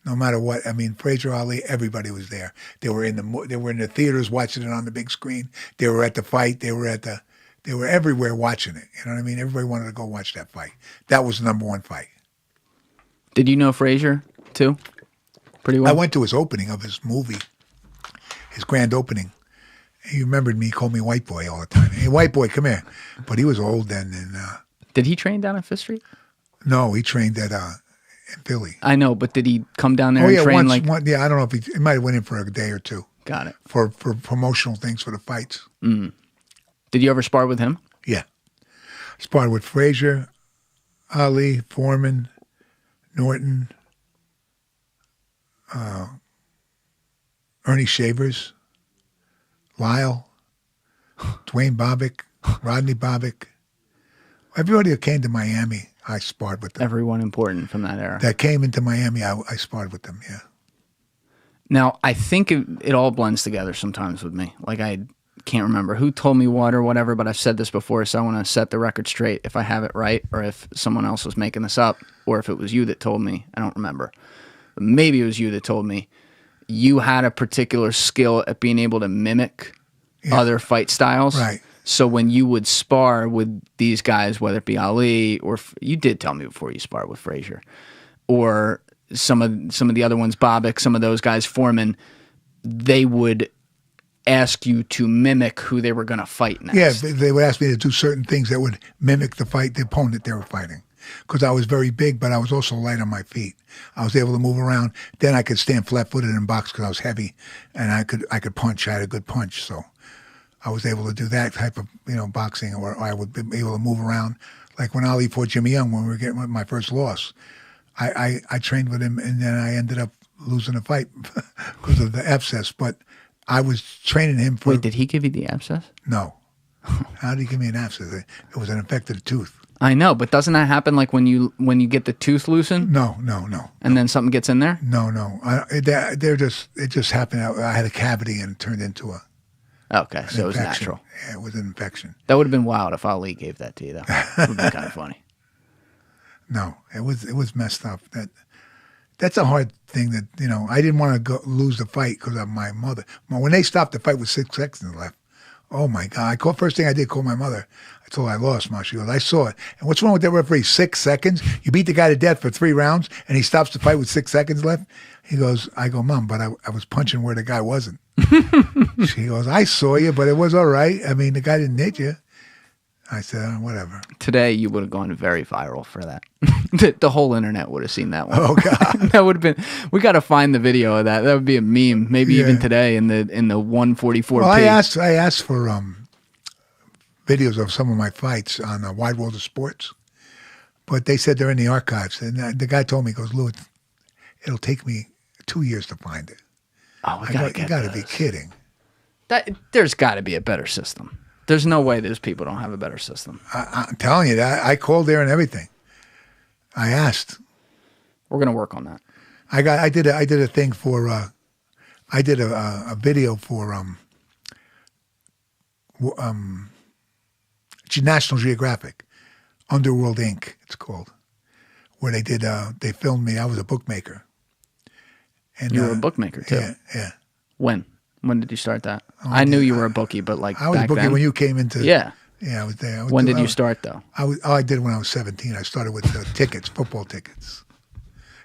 No matter what, I mean, Frazier, Ali, everybody was there. They were in the theaters watching it on the big screen. They were at the fight. They were everywhere watching it. You know what I mean? Everybody wanted to go watch that fight. That was the number one fight. Did you know Frazier, too? Pretty well? I went to his opening of his movie, his grand opening. He remembered me. He called me White Boy all the time. Hey, White Boy, come here. But he was old then. And, did he train down at Fifth Street? No, he trained in Philly. I know, but did he come down there and train? I don't know if he might have went in for a day or two. Got it. For promotional things for the fights. Did you ever spar with him? Yeah. Sparred with Frazier, Ali, Foreman, Norton, Ernie Shavers, Lyle, Dwayne Bobbick, Rodney Bobbick. Everybody that came to Miami, I sparred with them. Everyone important from that era. That came into Miami, I sparred with them, yeah. Now, I think it all blends together sometimes with me. Like, I can't remember who told me what or whatever, but I've said this before, so I want to set the record straight if I have it right or if someone else was making this up or if it was you that told me. I don't remember. But maybe it was you that told me you had a particular skill at being able to mimic other fight styles. Right. So when you would spar with these guys, whether it be Ali or you did tell me before you sparred with Frazier, or some of the other ones, Bobbick, some of those guys, Foreman, they would ask you to mimic who they were going to fight next. Yeah, they would ask me to do certain things that would mimic the opponent they were fighting. Because I was very big, but I was also light on my feet. I was able to move around. Then I could stand flat-footed and box because I was heavy, and I could punch. I had a good punch, so I was able to do that type of boxing, or I would be able to move around. Like when Ali fought Jimmy Young, when we were getting my first loss, I trained with him, and then I ended up losing a fight because of the abscess. But I was training him for. Wait, did he give you the abscess? No. How did he give me an abscess? It was an infected tooth. I know, but doesn't that happen like when you get the tooth loosened? No. And then something gets in there? No. It just happened. I had a cavity and it turned into a. Okay, so infection. it was natural. Yeah, it was an infection. That would have been wild if Ali gave that to you, though. It would have been kind of funny. No, it was messed up. That's a hard thing that I didn't want to lose the fight because of my mother. When they stopped the fight with 6 seconds left, oh my God! First thing I did, call my mother. I told her I lost, Ma. She goes, I saw it. And what's wrong with that referee? 6 seconds? You beat the guy to death for 3 rounds, and he stops the fight with 6 seconds left? He goes, I go, Mom, but I was punching where the guy wasn't. She goes, I saw you, but it was all right. I mean, the guy didn't hit you. I said, whatever. Today, you would have gone very viral for that. The whole internet would have seen that one. Oh, God. That would have been, we got to find the video of that. That would be a meme, maybe even today in the 144p. Well, I asked for videos of some of my fights on Wide World of Sports, but they said they're in the archives. And the guy told me, he goes, Lou, it'll take me 2 years to find it. Oh, we got to You got to be kidding. There's got to be a better system. There's no way those people don't have a better system. I'm telling you, I called there and everything. I asked. We're gonna work on that. I did a thing for. I did a video for National Geographic, Underworld Inc. It's called, where they filmed me. I was a bookmaker. And you were a bookmaker too. Yeah. When did you start that? I knew you were a bookie, but like I was a bookie then? When you came into. Yeah. Yeah, I was there. When did you start though? I did when I was 17. I started with tickets, football tickets.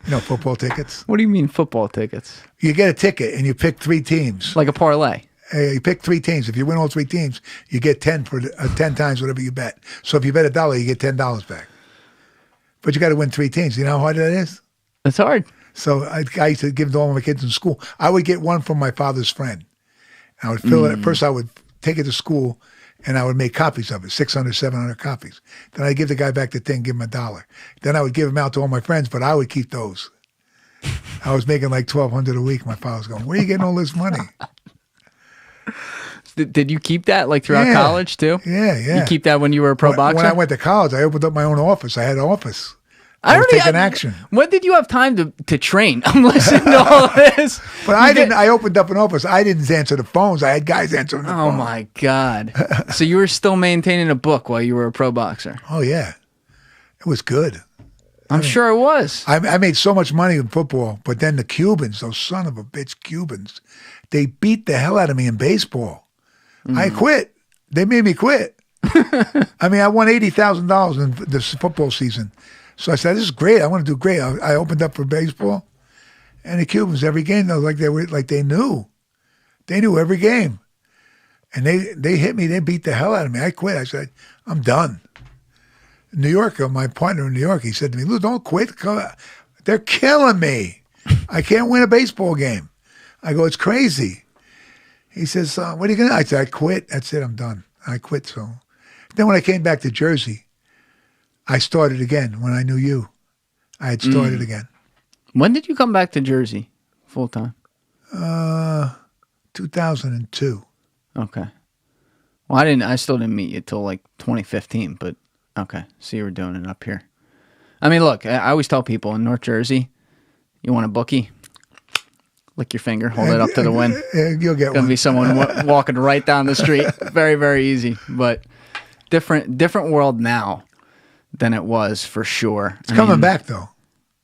You know, football tickets. What do you mean football tickets? You get a ticket and you pick 3 teams. Like a parlay. You pick 3 teams. If you win all 3 teams, you get 10 for 10 times whatever you bet. So if you bet $1, you get $10 back. But you got to win 3 teams. You know how hard that is? That's hard. So I used to give it to all my kids in school. I would get one from my father's friend. I would fill it. First, I would take it to school, and I would make copies of it, 600, 700 copies. Then I'd give the guy back the thing, give him $1. Then I would give them out to all my friends, but I would keep those. I was making like $1,200 a week. My father was going, where are you getting all this money? Did you keep that like throughout college too? Yeah. You keep that when you were a pro boxer? When I went to college, I opened up my own office. I had an office. I was taking action. When did you have time to train? I'm listening to all this. But I didn't. I opened up an office. I didn't answer the phones. I had guys answering the phone. Oh my God! So you were still maintaining a book while you were a pro boxer? Oh yeah, it was good. I'm sure it was. I made so much money in football, but then the Cubans, those son of a bitch Cubans, they beat the hell out of me in baseball. I quit. They made me quit. I mean, I won $80,000 in this football season. So I said, "This is great. I want to do great." I opened up for baseball, and the Cubans every game they knew every game, and they hit me. They beat the hell out of me. I quit. I said, "I'm done." In New York, my partner in New York, he said to me, "Lou, don't quit. They're killing me. I can't win a baseball game." I go, "It's crazy." He says, "What are you gonna?" I said, "I quit. That's it. I'm done. I quit." So then when I came back to Jersey, I started again when I knew you. I had started again. When did you come back to Jersey full time? 2002. Okay. Well, I still didn't meet you till like 2015, but Okay, so you were doing it up here. I mean, look, I always tell people in North Jersey, you want a bookie, lick your finger, hold it up to the wind. You'll get Gonna one. be someone walking right down the street. Very, very easy, but different world now than it was for sure. It's coming back though.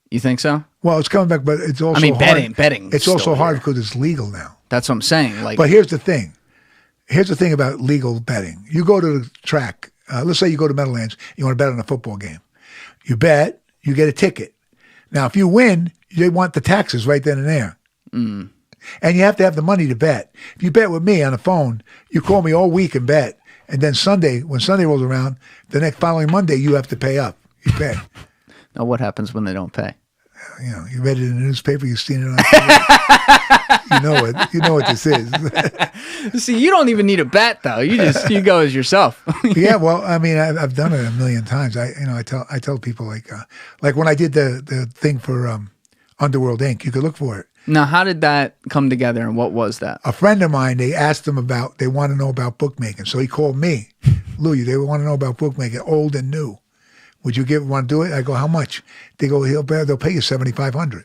You think so? Well, it's coming back, but it's also betting. It's still also hard here. because it's legal now. That's what I'm saying. Like, But here's the thing. Here's the thing about legal betting. You go to the track. Let's say you go to Meadowlands. You want to bet on a football game. You bet. You get a ticket. Now, if you win, they want the taxes right then and there. Mm. And you have to have the money to bet. If you bet with me on the phone, you call me all week and bet. And then Sunday, when Sunday rolls around, the next following Monday, you have to pay up. You pay. Now, what happens when they don't pay? You know, you read it in the newspaper, you've seen it on TV. You know what this is. See, you don't even need a bet though. You go as yourself. Yeah, well, I mean, I've done it a million times. I tell people like when I did the thing for Underworld Inc. You could look for it. Now, how did that come together, and what was that? A friend of mine, they asked him they want to know about bookmaking, so he called me, Louie. They want to know about bookmaking, old and new. Would you want to do it? I go, how much? They go, they'll pay you $7,500.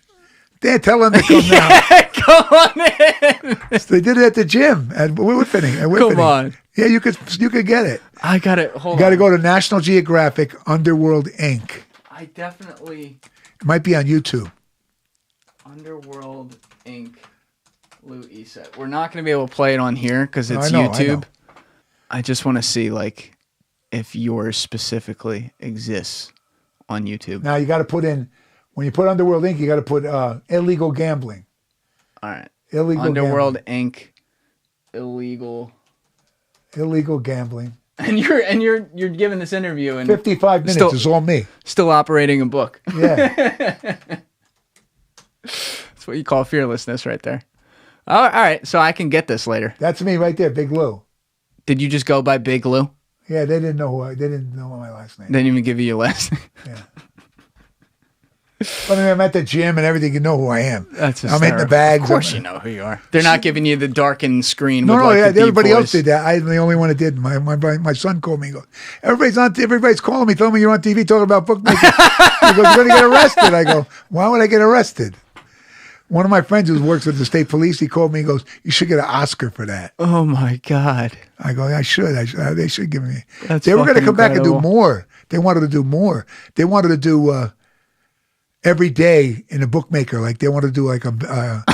They tell them to come now. Come on in. So they did it at the gym at Whitfinning. Come on. Yeah, you could get it. I got it. You got to go to National Geographic Underworld Inc. I definitely. It might be on YouTube. Underworld Inc. Lou Eset. We're not going to be able to play it on here because it's I know. YouTube. I just want to see if yours specifically exists on YouTube. Now you got to put in, when you put Underworld Inc., you got to put illegal gambling. All right. Illegal Underworld gambling. Inc. Illegal gambling. And you're giving this interview and 55 minutes is all me. Still operating a book. Yeah. That's what you call fearlessness right there. All right, so I can get this later. That's me right there, Big Lou. Did you just go by Big Lou? Yeah, they didn't know my last name. They didn't even give you your last name. Yeah. But I mean, I'm at the gym and everything. You know who I am. That's I'm in the bags. Of course you know who you are. They're not giving you the darkened screen. No, with yeah, the everybody deep else voice. did that. I'm the only one that did. My son called me. He goes, everybody's calling me, telling me you're on TV talking about bookmaking. He goes, you're going to get arrested. I go, why would I get arrested? One of my friends who works with the state police, he called me. He goes, you should get an Oscar for that. Oh my God. I go, I should. They should give me. That's they were going to come back and do incredible. more. They wanted to do more. They wanted to do every day in a bookmaker. Like they wanted to do like a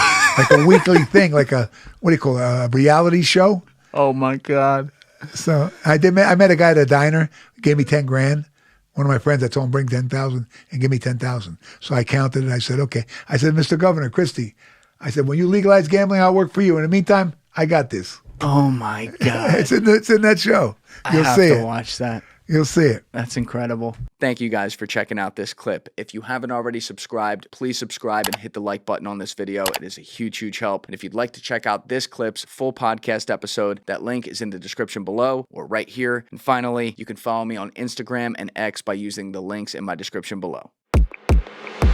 weekly thing, like a a reality show. Oh my God. So I met a guy at a diner. Gave me $10,000. One of my friends, I told him bring 10,000 and give me 10,000. So I counted and I said, okay. I said, Mr. Governor Christie, I said, when you legalize gambling, I'll work for you. In the meantime, I got this. Oh my God. It's in that show. You'll I have see to it. watch that. You'll see it. That's incredible. Thank you guys for checking out this clip. If you haven't already subscribed, please subscribe and hit the like button on this video. It is a huge, huge help. And if you'd like to check out this clip's full podcast episode, that link is in the description below or right here. And finally, you can follow me on Instagram and X by using the links in my description below.